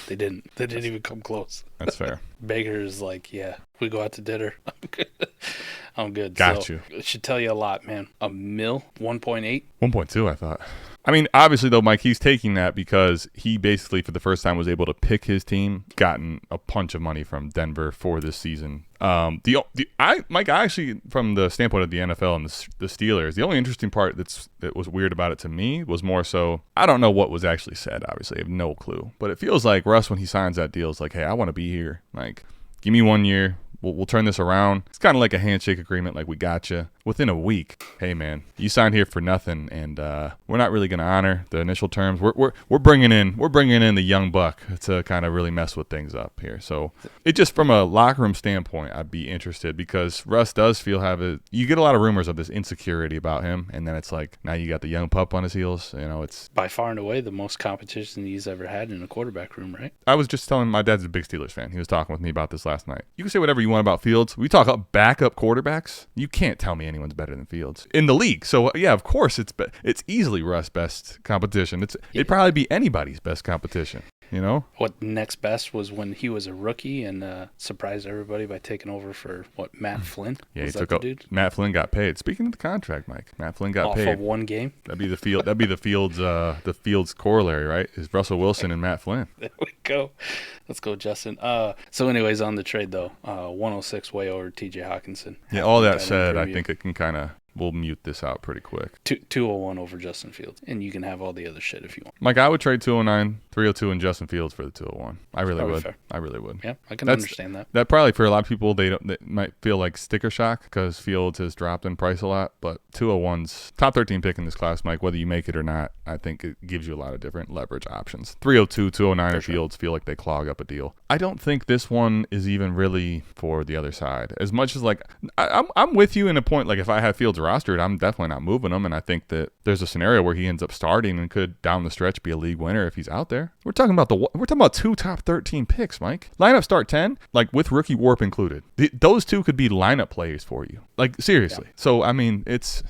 They didn't. They didn't even come close. That's fair. Baker is like, yeah, we go out to dinner. I'm good. Got you. It should tell you a lot, man. A mil, 1.8? 1.2, I thought. I mean, obviously, though, Mike, he's taking that because he basically, for the first time, was able to pick his team, gotten a bunch of money from Denver for this season. Mike, I actually, from the standpoint of the NFL and the Steelers, the only interesting part that was weird about it to me was more so, I don't know what was actually said, obviously. I have no clue. But it feels like Russ, when he signs that deal, is like, hey, I want to be here. Like, give me 1 year. We'll turn this around. It's kind of like a handshake agreement, like we got you. Within a week, hey man, you signed here for nothing, and we're not really going to honor the initial terms. We're bringing in the young buck to kind of really mess with things up here. So it just, from a locker room standpoint, I'd be interested because Russ does you get a lot of rumors of this insecurity about him, and then it's like now you got the young pup on his heels. It's by far and away the most competition he's ever had in a quarterback room, right? I was just telling my dad's a big Steelers fan. He was talking with me about this last night. You can say whatever you want about Fields. We talk about backup quarterbacks. You can't tell me anyone's better than Fields in the league. So yeah, of course it's easily Russ' best competition. It'd probably be anybody's best competition. you know? What next best was when he was a rookie and surprised everybody by taking over for, Matt Flynn? Yeah, Was he that took the up. dude? Matt Flynn got paid. Speaking of the contract, Mike, Matt Flynn got Off paid. of one game? That'd be the Fields corollary, right? Is Russell Wilson and Matt Flynn. There we go. Let's go, Justin. So anyways, on the trade, though, 106 way over T.J. Hawkinson. Yeah, all that Got him said, I preview. think it can kind of, we'll mute this out pretty quick. 201 over Justin Fields. And you can have all the other shit if you want. Mike, I would trade 209, 302, and Justin Fields for the 201. I really Probably would. fair. I really would. Yeah, I can That's- understand that. That probably for a lot of people, they might feel like sticker shock because Fields has dropped in price a lot. But 201's top 13 pick in this class, Mike, whether you make it or not, I think it gives you a lot of different leverage options. 302, 209, or Fields feel like they clog up a deal. I don't think this one is even really for the other side. As much as like, I'm with you in a point, like if I have Fields rostered, I'm definitely not moving him. And I think that there's a scenario where he ends up starting and could down the stretch be a league winner if he's out there. We're talking about two top 13 picks, Mike. Lineup start 10, like with rookie warp included. Those two could be lineup players for you. Like seriously. Yeah. So I mean, it's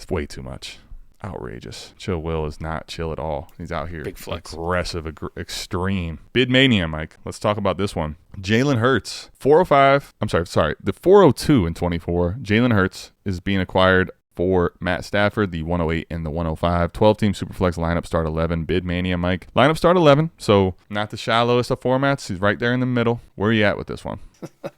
way too much. Outrageous. Chill Will is not chill at all. He's out here Big flex. Aggressive, extreme. Bid mania, Mike. Let's talk about this one. Jalen Hurts, 405. I'm sorry. The 402 in 24. Jalen Hurts is being acquired for Matt Stafford, the 108 and the 105. 12-team Superflex lineup start 11. Bid mania, Mike. Lineup start 11, so not the shallowest of formats. He's right there in the middle. Where are you at with this one?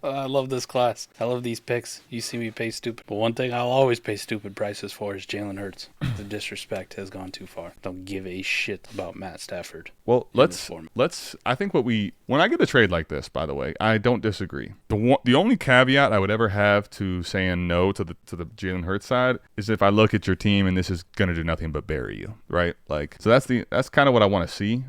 I love this class. I love these picks. You see me pay stupid. But one thing I'll always pay stupid prices for is Jalen Hurts. The disrespect has gone too far. Don't give a shit about Matt Stafford. Well, I think when I get a trade like this, by the way, I don't disagree. The only caveat I would ever have to saying no to the Jalen Hurts side is if I look at your team and this is going to do nothing but bury you, right? Like, so that's kind of what I want to see.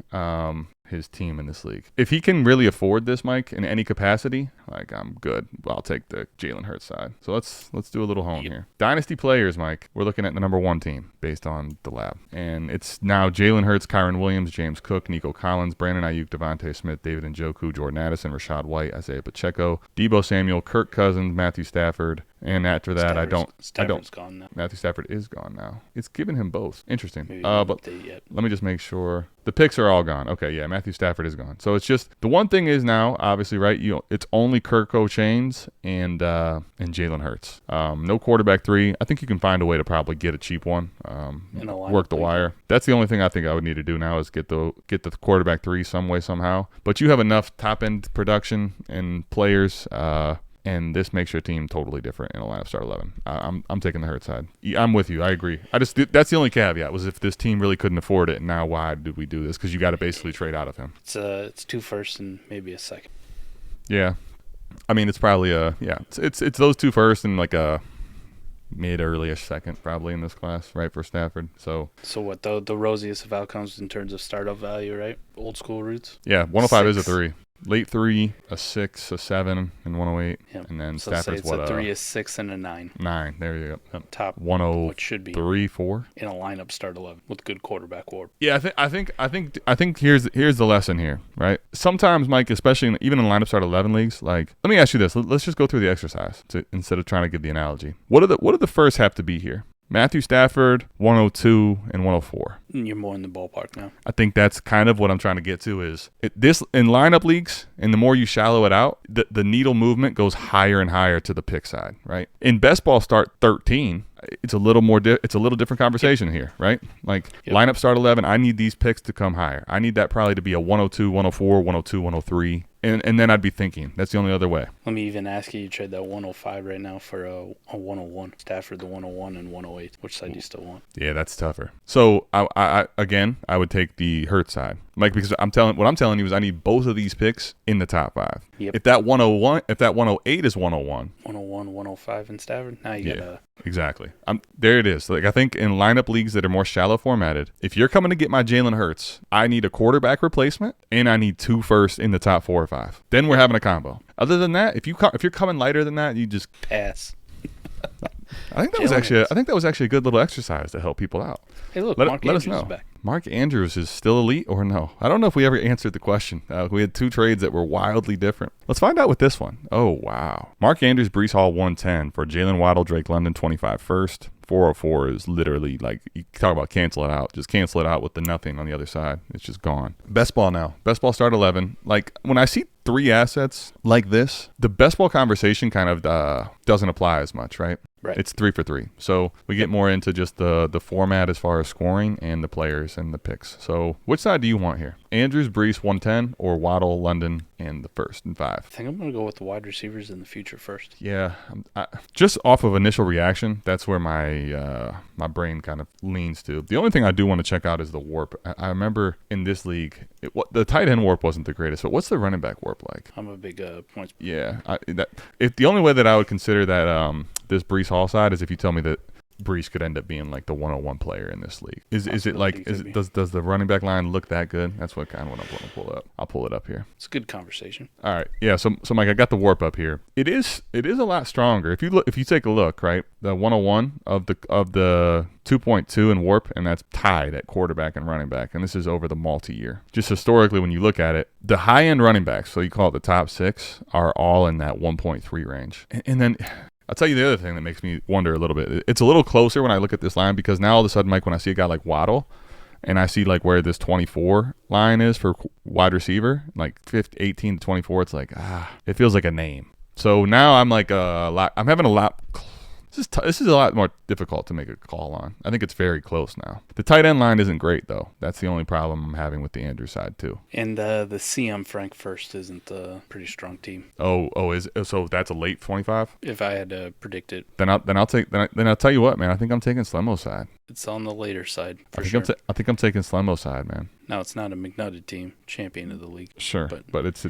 His team in this league. If he can really afford this, Mike, in any capacity, like I'm good. I'll take the Jalen Hurts side. So let's do a little hone here. Dynasty players, Mike. We're looking at the number 1 team based on the lab. And it's now Jalen Hurts, Kyron Williams, James Cook, Nico Collins, Brandon Ayuk, Devontae Smith, David Njoku, Jordan Addison, Rashad White, Isaiah Pacheco, Deebo Samuel, Kirk Cousins, Matthew Stafford. And after that, Stafford's gone now. Matthew Stafford is gone now. It's given him both. Interesting. Maybe But let me just make sure. The picks are all gone. Okay, yeah, Matthew Stafford is gone. So it's just the one thing is now, obviously, right? It's only Kirk O'Chains and Jalen Hurts. No quarterback 3. I think you can find a way to probably get a cheap one. Work the wire. That's the only thing I think I would need to do now is get the quarterback 3 some way somehow. But you have enough top end production and players. And this makes your team totally different in a lineup start 11. I'm taking the Hurts side. I'm with you. I agree. That's the only caveat was if this team really couldn't afford it. And now why did we do this? Because you got to basically trade out of him. It's 2 firsts and maybe a second. Yeah, I mean it's probably it's those 2 firsts and like a mid-early-ish second probably in this class, right, for Stafford. So what the rosiest of outcomes in terms of startup value, right? Old school roots. Yeah, 105 is a 3. Late 3, a 6, a 7, and 108. Yep. And then So Stafford's say it's a 3, a 6, and a 9. 9. There you go. Yep. Top 103, what should be 4. in a lineup start 11 with good quarterback warp. Yeah, I think here's the lesson here, right? Sometimes, Mike, especially even in lineup start 11 leagues, like let me ask you this. Let's just go through the exercise instead of trying to give the analogy. What do the first have to be here? Matthew Stafford, 102 and 104. You're more in the ballpark now. I think that's kind of what I'm trying to get to is this in lineup leagues, and the more you shallow it out, the needle movement goes higher and higher to the pick side, right? In best ball start 13, it's a little more it's a little different conversation here, right? Like lineup start 11, I need these picks to come higher. I need that probably to be a 102, 104, 102, 103. And then I'd be thinking that's the only other way. Let me even ask you trade that 105 right now for a 101. Stafford, the 101 and 108. Which side do you still want? Yeah, that's tougher. So I would take the Hurts side, Mike, because what I'm telling you is I need both of these picks in the top 5. Yep. If that 108 is 101, 101, 105 in Stafford. Now you got exactly. There it is. Like I think in lineup leagues that are more shallow formatted, if you're coming to get my Jalen Hurts, I need a quarterback replacement and I need 2 firsts in the top 4 or 5. Then we're having a combo. Other than that, if you're coming lighter than that, you just pass. I think that was actually a good little exercise to help people out. Hey, look, let Mark Andrews us know. is back. Mark Andrews is still elite or no? I don't know if we ever answered the question. We had 2 trades that were wildly different. Let's find out with this one. Oh, wow. Mark Andrews, Breece Hall, 110 for Jalen Waddle, Drake London, 25 first. 404 is literally like, you talk about cancel it out. Just cancel it out with the nothing on the other side. It's just gone. Best ball now. Best ball start 11. Like, when I see 3 assets like this, the best ball conversation kind of doesn't apply as much, right? Right. It's 3 for 3. So we get more into just the format as far as scoring and the players and the picks. So which side do you want here? Andrews, Breece, 110, or Waddle, London, and the first and 5? I think I'm going to go with the wide receivers in the future first. Yeah. Just off of initial reaction, that's where my my brain kind of leans to. The only thing I do want to check out is the warp. I remember in this league, the tight end warp wasn't the greatest, but what's the running back warp like? I'm a big points. Yeah. If the only way that I would consider that this Breece Hall side is if you tell me that Breece could end up being like the 101 player in this league. Is it like does the running back line look that good? That's what kind of what I'm going to pull up. I'll pull it up here. It's a good conversation. All right. Yeah, so Mike, I got the warp up here. It is a lot stronger. If you take a look, right? The 101 of the 2.2 in warp, and that's tied at quarterback and running back. And this is over the multi-year. Just historically, when you look at it, the high-end running backs, so you call it the top 6, are all in that 1.3 range. And then I'll tell you the other thing that makes me wonder a little bit. It's a little closer when I look at this line because now all of a sudden, Mike, when I see a guy like Waddle and I see like where this 24 line is for wide receiver, like 18 to 24, it's like, it feels like a name. So now I'm like I'm having a lot. This is a lot more difficult to make a call on. I think it's very close now. The tight end line isn't great, though. That's the only problem I'm having with the Andrews side, too. And the CM Frank first isn't a pretty strong team. So that's a late 25? If I had to predict it. Then I'll tell you what, man. I think I'm taking Slemmo's side. It's on the later side, I think I'm taking Slemmo's side, man. Now, it's not a McNutted team, champion of the league. Sure, but it's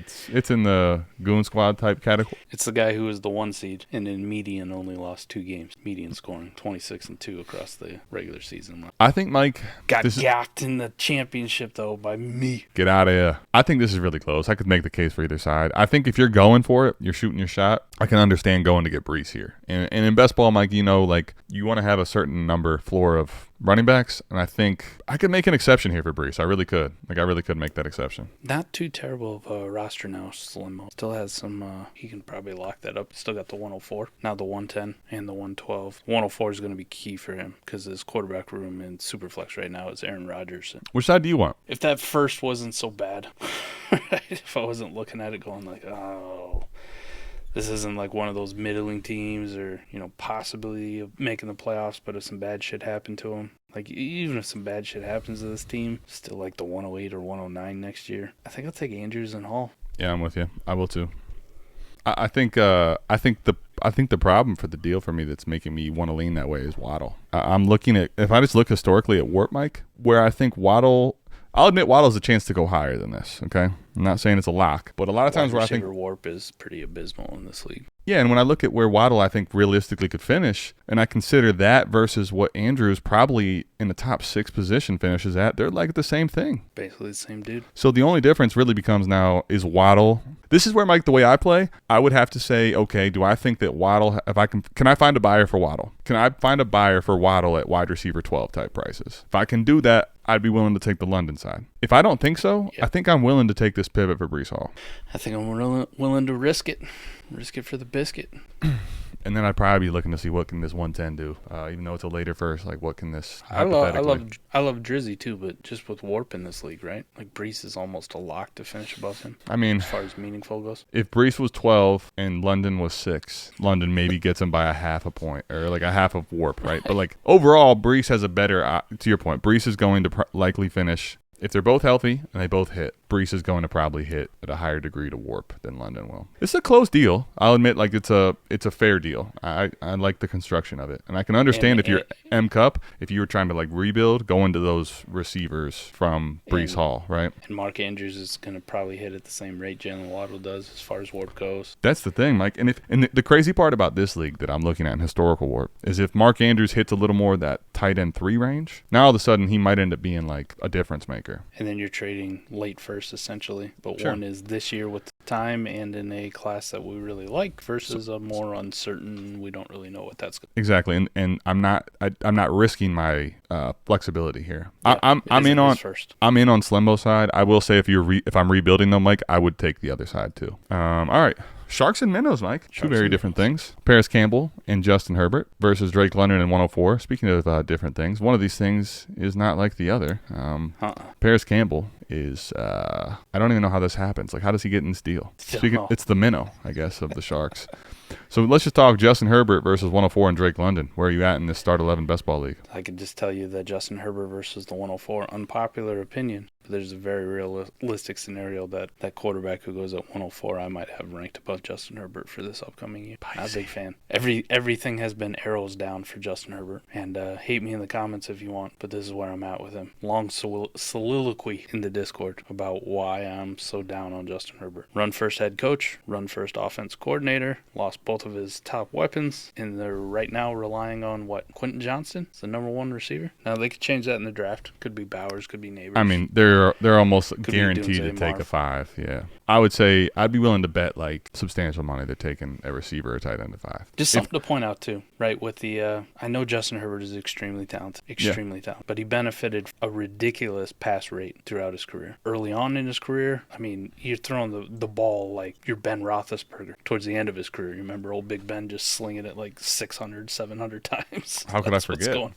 in the Goon Squad type category. It's the guy who was the 1 seed, and in median only lost 2 games. Median scoring 26-2 across the regular season. I think Mike got gacked in the championship though by me. Get out of here. I think this is really close. I could make the case for either side. I think if you're going for it, you're shooting your shot. I can understand going to get Breece here. And in best ball, Mike, you want to have a certain number floor of running backs, and I think I could make an exception here for Breece. I really could. I really could make that exception. Not too terrible of a roster now, Slim. Still has some, he can probably lock that up. Still got the 104, now the 110, and the 112. 104 is going to be key for him because his quarterback room in Superflex right now is Aaron Rodgers. Which side do you want? If that first wasn't so bad, if I wasn't looking at it going like, oh, this isn't like one of those middling teams or, possibility of making the playoffs, but if some bad shit happened to them, like even if some bad shit happens to this team, still like the 108 or 109 next year, I think I'll take Andrews and Hall. Yeah, I'm with you. I will too. I think the problem for the deal for me that's making me want to lean that way is Waddle. I'm looking at, if I just look historically at Warp, Mike, where I think Waddle, I'll admit Waddle's a chance to go higher than this, okay? I'm not saying it's a lock, but a lot of times where I think Warp is pretty abysmal in this league. Yeah, and when I look at where Waddle I think realistically could finish, and I consider that versus what Andrews probably in the top 6 position finishes at, they're like the same thing. Basically the same dude. So the only difference really becomes now is Waddle. This is where, Mike, the way I play, I would have to say, okay, do I think that Waddle, can I find a buyer for Waddle? Can I find a buyer for Waddle at wide receiver 12 type prices? If I can do that, I'd be willing to take the London side. If I don't think so, I think I'm willing to take this pivot for Breece Hall. I think I'm willing to risk it. Risk it for the biscuit. And then I'd probably be looking to see what can this 110 do, even though it's a later first. Like, what can this? I love Drizzy too, but just with Warp in this league, right? Like Breece is almost a lock to finish above him. I mean, as far as meaningful goes, if Breece was 12 and London was 6, London maybe gets him by a half a point or like a half of Warp, right? But like overall, Breece has a better. To your point, Breece is going to likely finish. If they're both healthy and they both hit, Breece is going to probably hit at a higher degree to Warp than London will. It's a close deal. I'll admit, like it's a fair deal. I like the construction of it, and I can understand if you're M Cup, if you were trying to like rebuild, go into those receivers from Breece Hall, right? And Mark Andrews is going to probably hit at the same rate Jalen Waddle does as far as Warp goes. That's the thing, Mike. And the crazy part about this league that I'm looking at in historical Warp is if Mark Andrews hits a little more of that tight end 3 range, now all of a sudden he might end up being like a difference maker. And then you're trading late first essentially, but sure. One is this year with time and in a class that we really like versus a more uncertain, we don't really know what that's going to be. Exactly, and I'm not risking my flexibility here. Yeah, I'm in on first. I'm in on Slimbo's side. I will say if I'm rebuilding though, Mike, I would take the other side too. All right. Sharks and minnows, Mike. Two very different things. Paris Campbell and Justin Herbert versus Drake London in 104. Speaking of different things, one of these things is not like the other. Paris Campbell is, I don't even know how this happens. Like, how does he get in this deal? It's the minnow, I guess, of the Sharks. So let's just talk Justin Herbert versus 104 and Drake London. Where are you at in this Start 11 Best Ball League? I could just tell you that Justin Herbert versus the 104, unpopular opinion, but there's a very realistic scenario that quarterback who goes at 104 I might have ranked above Justin Herbert for this upcoming year. Not a big fan. Everything has been arrows down for Justin Herbert, and hate me in the comments if you want, but this is where I'm at with him. Long soliloquy in the Discord about why I'm so down on Justin Herbert. Run first head coach, run first offense coordinator, lost both of his top weapons, and they're right now relying on Quentin Johnston, the number one receiver. Now they could change that in the draft. Could be Bowers, could be Neighbors. I mean, they're almost Could guaranteed to Diontae take a Amon-Ra. 5. Yeah, I would say I'd be willing to bet like substantial money they're taking a receiver or tight end at 5. Just something to point out too, right? With the, I know Justin Herbert is extremely talented, but he benefited a ridiculous pass rate throughout his career. Early on in his career, I mean, you're throwing the ball like you're Ben Roethlisberger towards the end of his career. You remember old Big Ben just slinging it like 600, 700 times. How could I forget?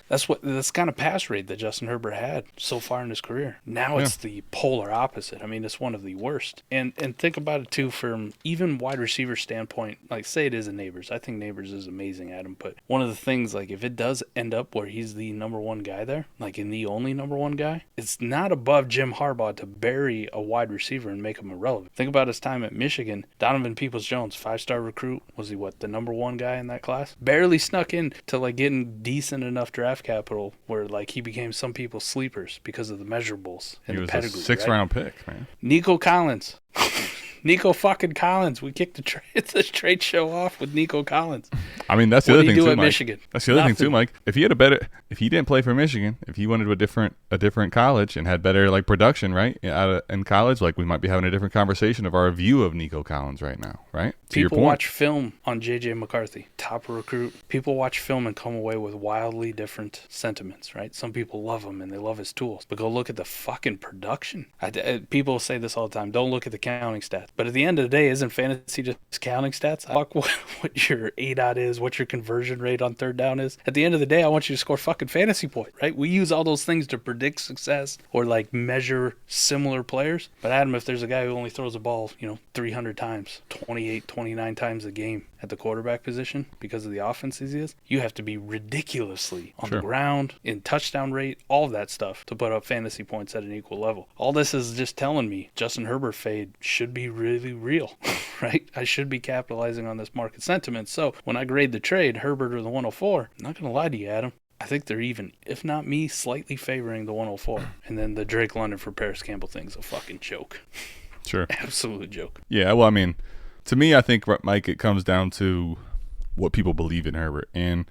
That's kind of pass rate that Justin Herbert had so far in his career. Now it's the polar opposite. I mean, it's one of the worst. And think about it too from even wide receiver standpoint. Like, say it is a Neighbors. I think Neighbors is amazing at him. But one of the things, like, if it does end up where he's the number one guy there, like in the only number one guy, it's not above Jim Harbaugh to bury a wide receiver and make him irrelevant. Think about his time at Michigan. Donovan Peoples-Jones, 5-star recruit. Was he the number one guy in that class? Barely snuck in to like getting decent enough draft capital where like he became some people's sleepers because of the measurables and the pedigree. He was a 6th round pick, man. Nico Collins. Nico fucking Collins. We kicked the trade show off with Nico Collins. I mean, that's the other thing too, Mike. Michigan? That's the other thing too, Mike. If he didn't play for Michigan, if he went to a different college and had better like production, right, in college, like we might be having a different conversation of our view of Nico Collins right now, right? People watch film on J.J. McCarthy, top recruit. People watch film and come away with wildly different sentiments, right? Some people love him and they love his tools, but go look at the fucking production. People say this all the time. Don't look at the counting stats. But at the end of the day, isn't fantasy just counting stats? Fuck what your ADOT is, what your conversion rate on third down is. At the end of the day, I want you to score fucking fantasy points, right? We use all those things to predict success or like measure similar players. But Adam, if there's a guy who only throws the ball, 300 times, 28, 29 times a game at the quarterback position because of the offense he is, you have to be ridiculously on the ground, in touchdown rate, all of that stuff to put up fantasy points at an equal level. All this is just telling me Justin Herbert fade should be really real, right? I should be capitalizing on this market sentiment. So when I grade the trade, Herbert or the 104, I'm not going to lie to you, Adam. I think they're even, if not me, slightly favoring the 104. And then the Drake London for Paris Campbell thing's a fucking joke. Sure. Absolute joke. Yeah, well, I mean, to me, I think, Mike, it comes down to what people believe in Herbert. And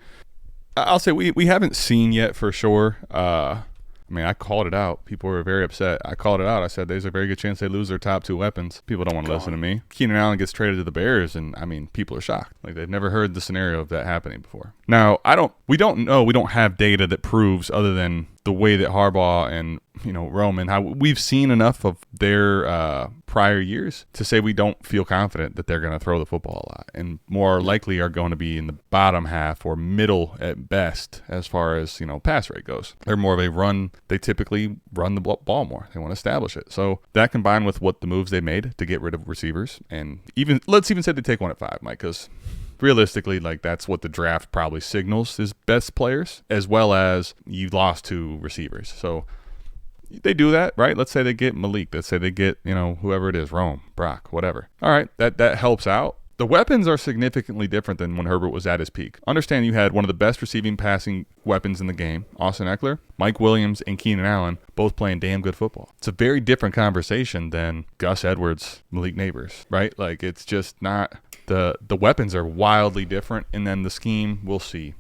I'll say we haven't seen yet for sure. I mean, I called it out. People were very upset. I called it out. I said there's a very good chance they lose their top 2 weapons. People don't want to listen to me. Keenan Allen gets traded to the Bears, and I mean, people are shocked. Like, they've never heard the scenario of that happening before. Now, we don't know. We don't have data that proves, other than the way that Harbaugh and Roman, how we've seen enough of their prior years to say we don't feel confident that they're going to throw the football a lot, and more likely are going to be in the bottom half or middle at best as far as pass rate goes. They're more of a run. They typically run the ball more. They want to establish it. So that combined with what the moves they made to get rid of receivers, and let's even say they take one at 5, Mike, because realistically, like, that's what the draft probably signals is best players, as well as you lost 2 receivers. So they do that, right? Let's say they get Malik. Let's say they get, whoever it is, Rome, Brock, whatever. All right, that helps out. The weapons are significantly different than when Herbert was at his peak. Understand you had one of the best receiving passing weapons in the game, Austin Eckler. Mike Williams and Keenan Allen both playing damn good football. It's a very different conversation than Gus Edwards, Malik Neighbors, right? Like, it's just not. The weapons are wildly different, and then the scheme, we'll see.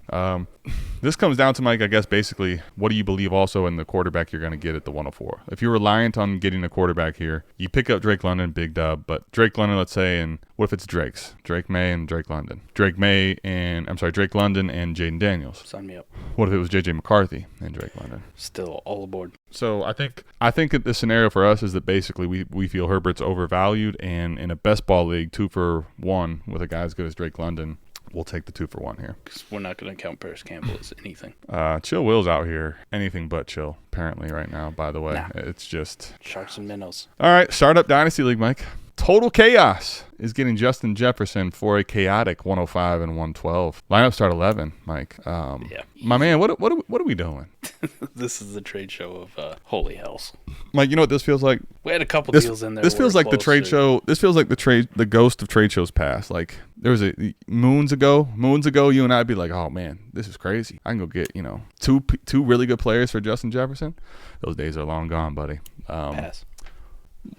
This comes down to, Mike, I guess, basically, what do you believe also in the quarterback you're going to get at the 104? If you're reliant on getting a quarterback here, you pick up Drake London, big dub, but Drake London, let's say, and what if it's Drake's? Drake May and Drake London. Drake London and Jaden Daniels. Sign me up. What if it was J.J. McCarthy and Drake London? Still all aboard. So I think the scenario for us is that basically we feel Herbert's overvalued, and in a best ball league, 2-for-1 with a guy as good as Drake London, we'll take the 2-for-1 here. Because we're not going to count Paris Campbell as anything. Chill Will's out here. Anything but chill, apparently, right now, by the way. Nah. It's just... Sharks and minnows. All right, Startup Dynasty League, Mike. Total Chaos is getting Justin Jefferson for a chaotic 105 and 112. Lineup start 11, Mike. Yeah. My man, what are we doing? This is the trade show of holy hells. Mike, you know what this feels like? We had a couple deals in there. This feels like the trade show. This feels like the ghost of trade shows past. Like, there was moons ago, you and I'd be like, oh man, this is crazy. I can go get, two really good players for Justin Jefferson. Those days are long gone, buddy. Pass.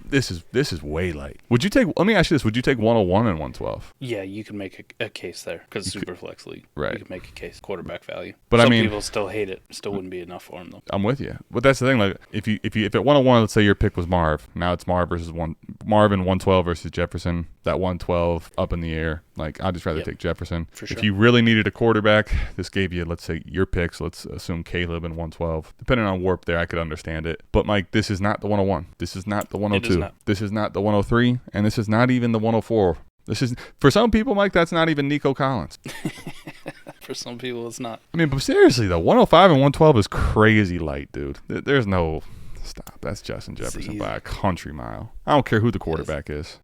This is way light. Let me ask you this. Would you take 101 and 112? Yeah, you can make a case there because Superflex League. Right. You can make a case. Quarterback value. But Some I mean, people still hate it. Still wouldn't be enough for him, though. I'm with you. But that's the thing. Like, if at 101, let's say your pick was Marv. Now it's Marv and 112 versus Jefferson. That 112 up in the air. Like, I'd just rather take Jefferson. For sure. If you really needed a quarterback, this gave you, let's say, your picks. Let's assume Caleb and 112. Depending on warp there, I could understand it. But, Mike, this is not the 101. This is not the 102. This is not the 103. And this is not even the 104. This is, for some people, Mike, that's not even Nico Collins. For some people, it's not. I mean, but seriously, though, 105 and 112 is crazy light, dude. There's no... Stop. That's Justin Jefferson by a country mile. I don't care who the quarterback is.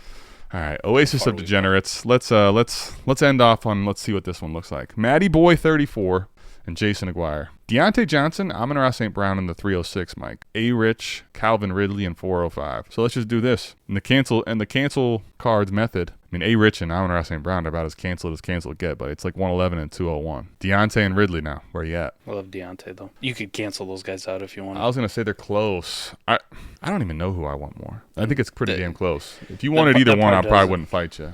All right, Oasis of Degenerates. Let's end off on, let's see what this one looks like. Matty Boy 34 and Jason Aguirre. Deontay Johnson, Amon-Ra St. Brown in the 306, Mike. A-Rich, Calvin Ridley in 405. So let's just do this. And the cancel cards method. I mean, A-Rich and Amon-Ra St. Brown are about as canceled get, but it's like 111 and 201. Deontay and Ridley now. Where you at? I love Diontae, though. You could cancel those guys out if you want. I was going to say they're close. I don't even know who I want more. I think it's pretty damn close. If you wanted either one, I probably wouldn't fight you.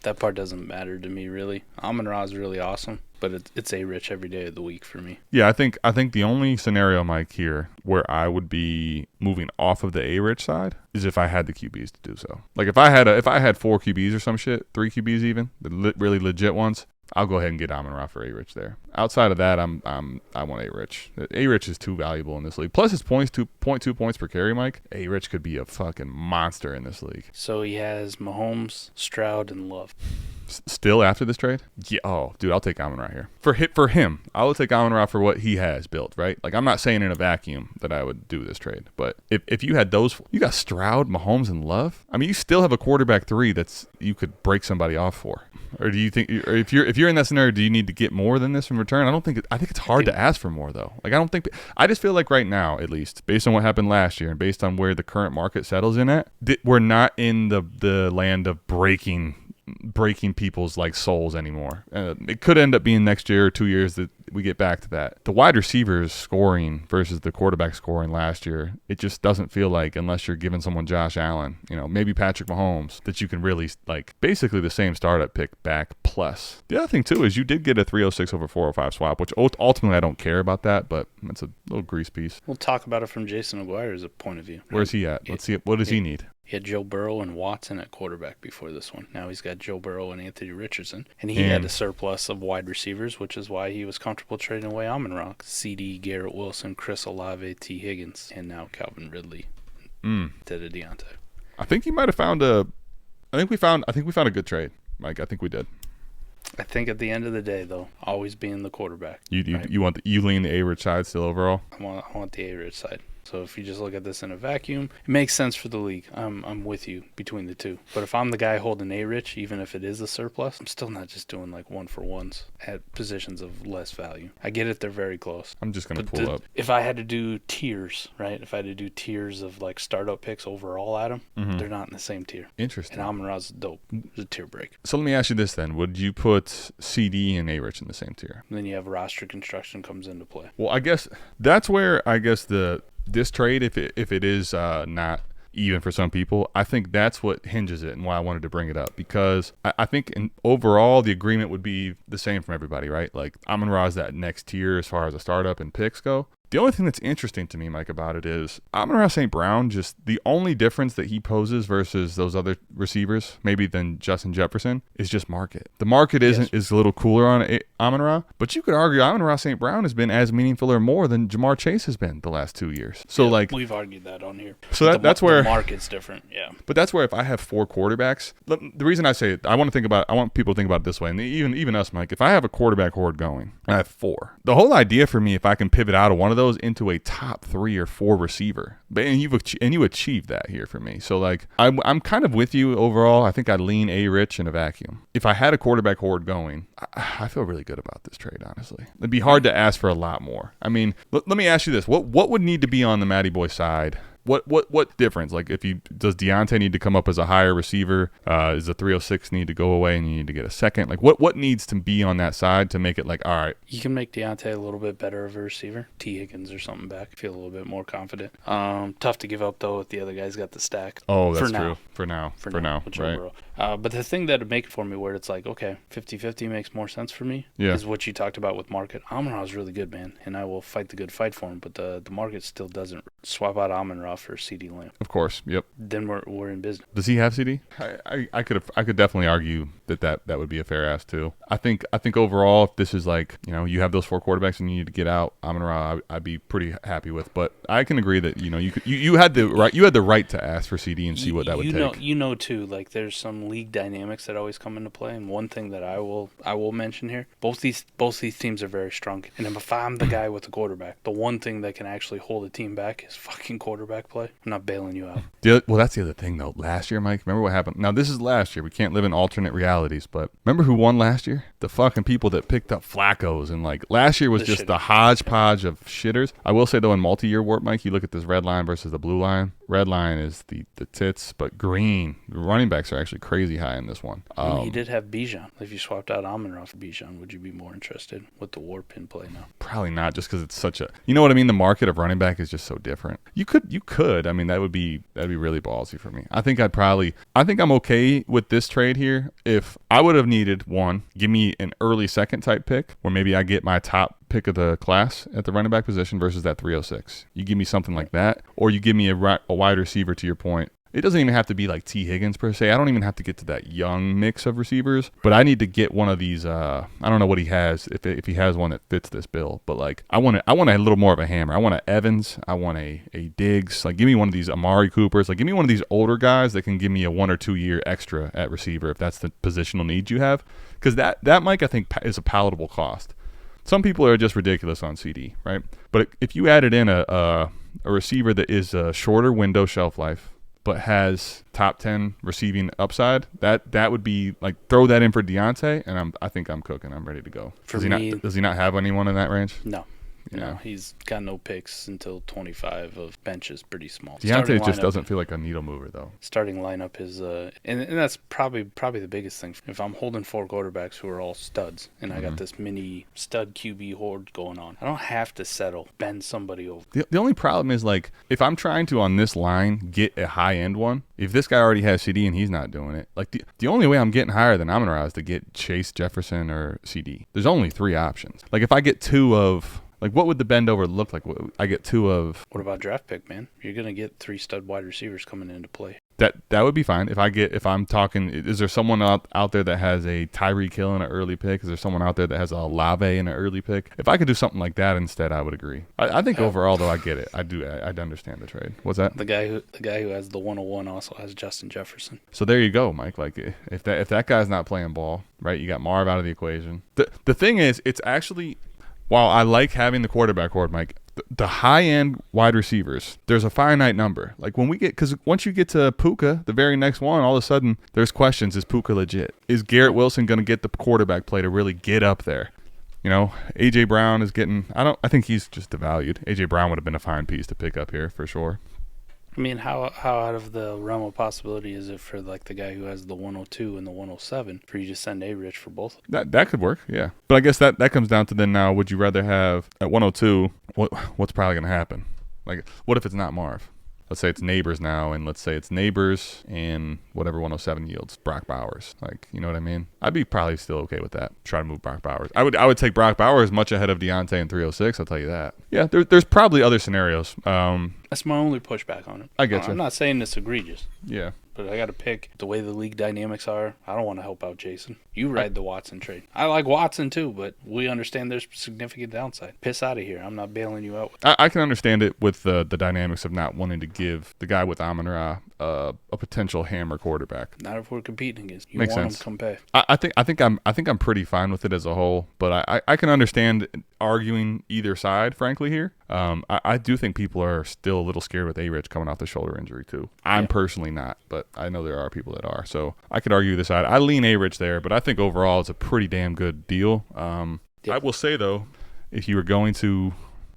That part doesn't matter to me, really. Amon-Ra is really awesome, but it's A-Rich every day of the week for me. Yeah, I think the only scenario, Mike, here where I would be moving off of the A-Rich side is if I had the QBs to do so. Like, if I had 4 QBs or some shit, 3 QBs even, the really legit ones, I'll go ahead and get Amon-Ra for A-Rich there. Outside of that, I want A-Rich. A-Rich is too valuable in this league. Plus his points, 2.2 points per carry, Mike. A-Rich could be a fucking monster in this league. So he has Mahomes, Stroud, and Love. Still after this trade? Yeah. Oh, dude, I'll take Amon-Ra here. For him, I will take Amon-Ra for what he has built, right? Like, I'm not saying in a vacuum that I would do this trade, but if you had those, you got Stroud, Mahomes, and Love. I mean, you still have a quarterback 3 that's you could break somebody off for. Or do you think, or if you're in that scenario, do you need to get more than this in return? I think it's hard to ask for more, though. Like, I just feel like right now, at least, based on what happened last year and based on where the current market settles in at, we're not in the land of breaking people's like souls anymore. It could end up being next year or 2 years that we get back to that. The wide receivers scoring versus the quarterback scoring last year, it just doesn't feel like, unless you're giving someone Josh Allen, maybe Patrick Mahomes, that you can really, like, basically the same startup pick back plus. The other thing too is you did get a 306 over 405 swap, which ultimately I don't care about that, but it's a little grease piece. We'll talk about it from Jason Aguirre's point of view. Where's he at? Let's see. What does he need? He had Joe Burrow and Watson at quarterback before this one. Now he's got Joe Burrow and Anthony Richardson. And he had a surplus of wide receivers, which is why he was comfortable trading away Amon-Ra. CD, Garrett Wilson, Chris Olave, T. Higgins, and now Calvin Ridley instead of Diontae. I think he might have found I think we found a good trade, Mike. I think we did. I think at the end of the day, though, always being the quarterback. You lean the A-Rich side still overall? I want the A-Rich side. So if you just look at this in a vacuum, it makes sense for the league. I'm with you between the two. But if I'm the guy holding A-Rich, even if it is a surplus, I'm still not just doing like 1-for-1s at positions of less value. I get it, they're very close. I'm just going to pull up. If I had to do tiers, right? If I had to do tiers of like startup picks overall at them, they're not in the same tier. Interesting. And Amon-Ra's dope. It's a tier break. So let me ask you this then. Would you put CD and A-Rich in the same tier? And then you have roster construction comes into play. Well, I guess that's where this trade, if it is not even for some people, I think that's what hinges it and why I wanted to bring it up, because I think overall the agreement would be the same from everybody, right? Like Amon-Ra is that next tier as far as a startup and picks go. The only thing that's interesting to me, Mike, about it is Amon-Ra St. Brown, just the only difference that he poses versus those other receivers, maybe than Justin Jefferson, is just market. The market is a little cooler on Amon-Ra, but you could argue Amon-Ra St. Brown has been as meaningful or more than Ja'Marr Chase has been the last 2 years. So we've argued that on here. So that's where the market's different, yeah. But that's where if I have 4 quarterbacks, the reason I say it, I want people to think about it this way, and even us, Mike, if I have a quarterback horde going, and I have 4. The whole idea for me, if I can pivot out of one of those into a top 3 or 4 receiver, and you achieve that here for me. So like I'm kind of with you overall. I think I'd lean A-Rich in a vacuum. If I had a quarterback horde going, I feel really good about this trade, honestly. It'd be hard to ask for a lot more. I mean, let me ask you this: what would need to be on the Matty Boy side? What difference? Like, does Diontae need to come up as a higher receiver? Does the 306 need to go away and you need to get a second? Like, what needs to be on that side to make it like, all right? You can make Diontae a little bit better of a receiver. T. Higgins or something back. Feel a little bit more confident. Tough to give up, though, if the other guy's got the stack. Oh, that's true. For now, right? But the thing that would make it for me where it's like, okay, 50-50 makes more sense for me is what you talked about with market. Amon-Ra is really good, man, and I will fight the good fight for him, but the market still doesn't swap out Amon-Ra for CD Lamb. Of course, yep. Then we're in business. Does he have CD? I could definitely argue that would be a fair ask too. I think overall, if this is like, you have those 4 quarterbacks and you need to get out Amon-Ra, I'd be pretty happy with. But I can agree that you had the right to ask for CD and see what that would take. Too, like there's some league dynamics that always come into play, and one thing that I will mention here, both these teams are very strong, and if I'm the guy with the quarterback, the one thing that can actually hold a team back is fucking quarterback play. I'm not bailing you out. Well, that's the other thing though. Last year, Mike, remember what happened? Now this is last year. We can't live in alternate realities, but remember who won last year? The fucking people that picked up Flaccos, and like last year was just the hodgepodge of shitters. I will say though, in multi-year warp, Mike, you look at this red line versus the blue line. Red line is the tits, but green. The running backs are actually crazy high in this one. He did have Bijan. If you swapped out Amon-Ra for Bijan, would you be more interested with the warp in play now? Probably not, just because it's such a, you know what I mean? The market of running back is just so different. You could. I mean, that'd be really ballsy for me. I think I'm okay with this trade here. If I would have needed one, give me an early second type pick, where maybe I get my top pick of the class at the running back position versus that 306. You give me something like that, or you give me a wide receiver, to your point. It doesn't even have to be like T. Higgins per se. I don't even have to get to that young mix of receivers, but I need to get one of these. I don't know what he has, if he has one that fits this bill, but like I want a little more of a hammer. I want a Evans. I want a Diggs. Like, give me one of these Amari Coopers. Like, give me one of these older guys that can give me a 1 or 2 year extra at receiver if that's the positional need you have. Because that Mike, I think, is a palatable cost. Some people are just ridiculous on CD, right? But if you added in a receiver that is a shorter window shelf life, but has top 10 receiving upside, that would be like, throw that in for Diontae, and I think I'm cooking. I'm ready to go. Does he not have anyone in that range? No. No, he's got no picks until 25 of bench is pretty small. Diontae just doesn't feel like a needle mover, though. Starting lineup is, and that's probably the biggest thing. If I'm holding 4 quarterbacks who are all studs, and I got this mini stud QB horde going on, I don't have to bend somebody over. The only problem is, like, if I'm trying to, on this line, get a high-end one, if this guy already has CD and he's not doing it, like, the only way I'm getting higher than Amon-Ra is to get Chase, Jefferson, or CD. There's only 3 options. Like, if I get 2 of... Like, what would the bend over look like? I get 2 of... What about draft pick, man? You're going to get 3 stud wide receivers coming into play. That would be fine. If I'm talking, is there someone out there that has a Tyreek Hill in an early pick? Is there someone out there that has a Olave in an early pick? If I could do something like that instead, I would agree. I think overall, though, I get it. I'd understand the trade. What's that? The guy who has the 101 also has Justin Jefferson. So there you go, Mike. Like, if that guy's not playing ball, right? You got Marv out of the equation. The thing is, it's actually... While I like having the quarterback horde, Mike, the high-end wide receivers, there's a finite number. Like when we get, because once you get to Puka, the very next one, all of a sudden there's questions. Is Puka legit? Is Garrett Wilson going to get the quarterback play to really get up there? You know, A.J. Brown is getting, I think he's just devalued. A.J. Brown would have been a fine piece to pick up here for sure. I mean, how out of the realm of possibility is it for like the guy who has the 102 and the 107 for you to send A-Rich for both? That could work, yeah. But I guess that comes down to then now, would you rather have at 102, what's probably going to happen? Like, what if it's not Marv? Let's say it's Neighbors now, and let's say it's Neighbors and whatever 107 yields, Brock Bowers. Like, you know what I mean? I'd be probably still okay with that. Try to move Brock Bowers. I would take Brock Bowers much ahead of Diontae in 306, I'll tell you that. Yeah, there's probably other scenarios. That's my only pushback on it. I get you. I'm not saying it's egregious. Yeah. But I got to pick the way the league dynamics are. I don't want to help out Jason. You ride the Watson trade. I like Watson too, but we understand there's significant downside. Piss out of here. I'm not bailing you out. I can understand it with the dynamics of not wanting to give the guy with Amon-Ra a potential hammer quarterback. Not if we're competing against. You Makes want sense. him, come pay. I think I'm pretty fine with it as a whole, but I can understand arguing either side, frankly, here. I do think people are still a little scared with A-Rich coming off the shoulder injury too. I'm personally not, but I know there are people that are. So I could argue this side. I lean A-Rich there, but I think overall it's a pretty damn good deal. I will say though, if you were going to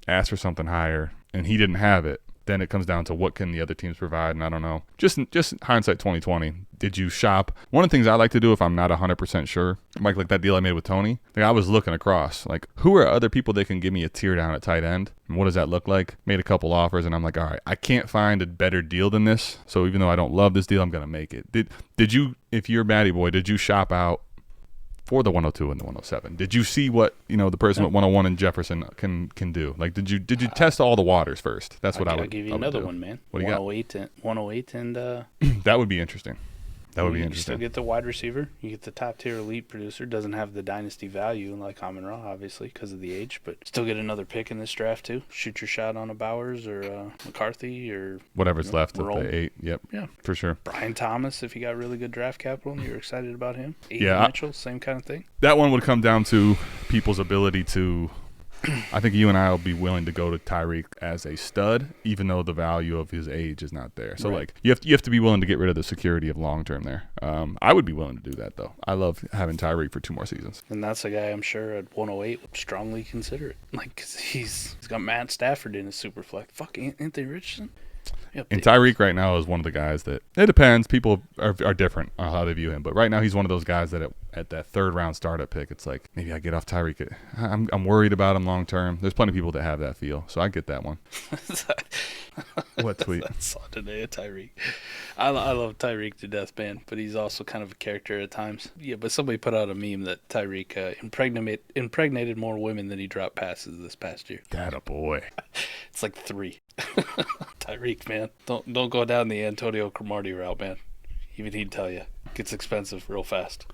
ask for something higher and he didn't have it, then it comes down to what can the other teams provide, and I don't know. Just hindsight 2020. Did you shop? One of the things I like to do if I'm not 100% sure, like that deal I made with Tony, like I was looking across, like who are other people that can give me a tier down at tight end, and what does that look like? Made a couple offers, and I'm like, all right, I can't find a better deal than this. So even though I don't love this deal, I'm gonna make it. Did you, if you're a Matty boy, did you shop out for the 102 and the 107? Did you see what the person with 101 and Jefferson can do? Like, did you test all the waters first? That's what I would. I'll give you another one, man. What do you got? 108 and that would be interesting. That would be you interesting. still get the wide receiver. You get the top tier elite producer. Doesn't have the dynasty value like Amon-Ra, obviously, because of the age, but still get another pick in this draft too. Shoot your shot on a Bowers or McCarthy or whatever's left of roll. the 8. Yep. Yeah, for sure. Brian Thomas, if you got really good draft capital and you're excited about him. Yeah, Mitchell, same kind of thing. That one would come down to people's ability to. I think you and I will be willing to go to Tyreek as a stud, even though the value of his age is not there. So, like, you have to be willing to get rid of the security of long term there. I would be willing to do that, though. I love having Tyreek for 2 more seasons. And that's a guy I'm sure at 108 would strongly consider it. Like, 'cause he's got Matt Stafford in his super flex. Fuck, Anthony Richardson. And Tyreek right now is one of the guys that it depends. People are different on how they view him, but right now he's one of those guys that at that 3rd round startup pick, it's like maybe I get off Tyreek. I'm worried about him long term. There's plenty of people that have that feel, so I get that one. What tweet? I saw today of Tyreek. I love Tyreek to death, man, but he's also kind of a character at times. Yeah, but somebody put out a meme that Tyreek impregnated more women than he dropped passes this past year. That a boy. It's like 3. Tyreek, man, don't go down the Antonio Cromartie route, man. Even he'd tell you, it gets expensive real fast.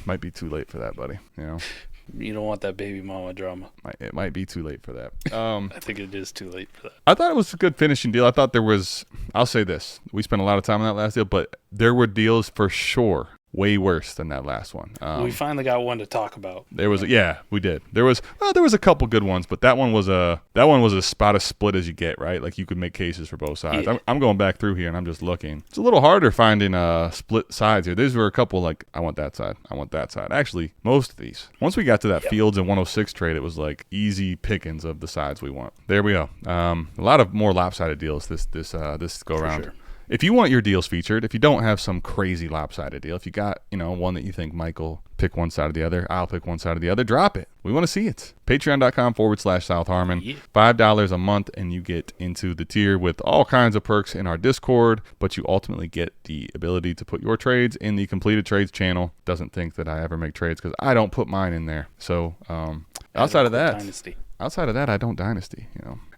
Might be too late for that, buddy. You don't want that baby mama drama. It might be too late for that. I think it is too late for that. I thought it was a good finishing deal. I thought there was, I'll say this, we spent a lot of time on that last deal, but there were deals for sure way worse than that last one. We finally got one to talk about. There was, we did. There was a couple good ones, but that one was about as split as you get, right? Like you could make cases for both sides. Yeah. I'm going back through here and I'm just looking. It's a little harder finding split sides here. These were a couple like I want that side. Actually, most of these. Once we got to that Fields and 106 trade, it was like easy pickings of the sides we want. There we go. A lot of more lopsided deals this go around. Sure. If you want your deals featured, if you don't have some crazy lopsided deal, if you got, one that you think Michael pick one side or the other, I'll pick one side or the other, drop it. We want to see it. Patreon.com/South Harmon. Yeah. $5 a month and you get into the tier with all kinds of perks in our Discord, but you ultimately get the ability to put your trades in the completed trades channel. Doesn't think that I ever make trades because I don't put mine in there. So outside of that, Dynasty. I don't dynasty.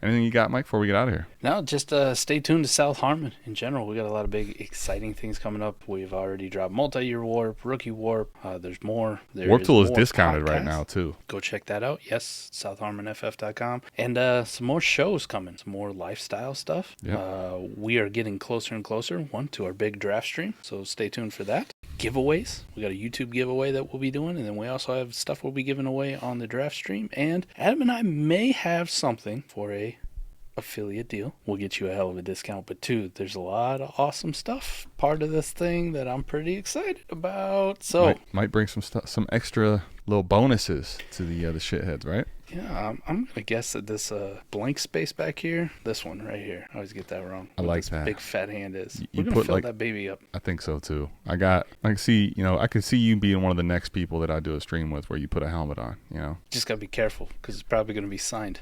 Anything you got, Mike, before we get out of here? No, just stay tuned to South Harmon in general. We got a lot of big, exciting things coming up. We've already dropped multi-year warp, rookie warp. There's more. Warp Tool is discounted right now, too. Go check that out. Yes, southharmonff.com. And some more shows coming, some more lifestyle stuff. Yep. We are getting closer and closer, to our big draft stream. So stay tuned for that. giveaways. We got a YouTube giveaway that we'll be doing, and then we also have stuff we'll be giving away on the draft stream. And Adam and I may have something for a affiliate deal. We'll get you a hell of a discount, but dude, there's a lot of awesome stuff part of this thing that I'm pretty excited about. So might bring some extra little bonuses to the shitheads, right? Yeah, I'm gonna guess that this blank space back here, this one right here, I always get that wrong. I like this that big fat hand is. You We're gonna fill that baby up. I think so too. I could see you being one of the next people that I do a stream with where you put a helmet on. Just gotta be careful because it's probably gonna be signed.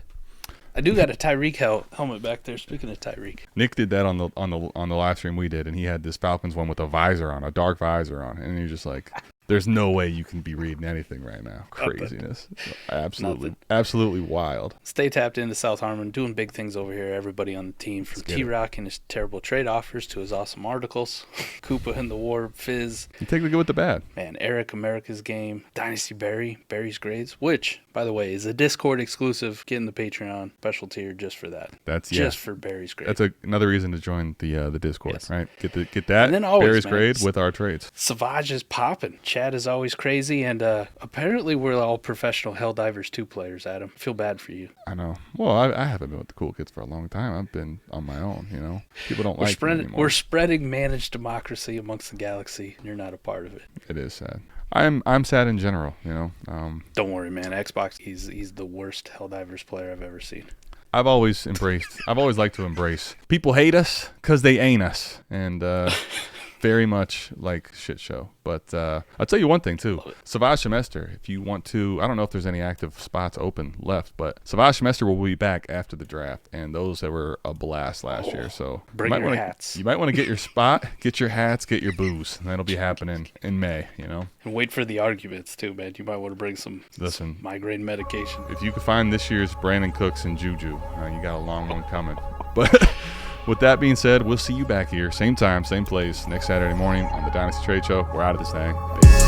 I do got a Tyreek helmet back there. Speaking of Tyreek, Nick did that on the live stream we did, and he had this Falcons one with a visor on, a dark visor on, and you're just like, there's no way you can be reading anything right now. Craziness. Absolutely wild. Stay tapped into South Harmon, doing big things over here. Everybody on the team, from T-Rock and his terrible trade offers to his awesome articles, Koopa and the War, Fizz. You take the good with the bad. Man, Eric, America's Game, Dynasty Barry's Grades, which, by the way, is a Discord exclusive. Get in the Patreon special tier just for that. Just for Barry's Grade. That's another reason to join the Discord, right? Get that and then always, Barry's Grade with our trades. Savage is popping. Chat is always crazy, and apparently we're all professional Helldivers 2 players, Adam. Feel bad for you. I know. Well, I haven't been with the cool kids for a long time. I've been on my own, People don't like me anymore. We're spreading managed democracy amongst the galaxy, and you're not a part of it. It is sad. I'm sad in general, Don't worry, man. Xbox, he's the worst Helldivers player I've ever seen. I've always liked to embrace. People hate us because they ain't us. And very much like shit show. But I'll tell you one thing, too. Savage Semester, if you want to, I don't know if there's any active spots open left, but Savage Semester will be back after the draft, and those that were a blast last year. So bring your hats. You might want to get your spot, get your hats, get your booze, and that'll be happening in May, And wait for the arguments, too, man. You might want to bring some migraine medication. If you could find this year's Brandon Cooks and Juju, you got a long one coming. But with that being said, we'll see you back here, same time, same place, next Saturday morning on the Dynasty Trade Show. We're out of this thing. Peace.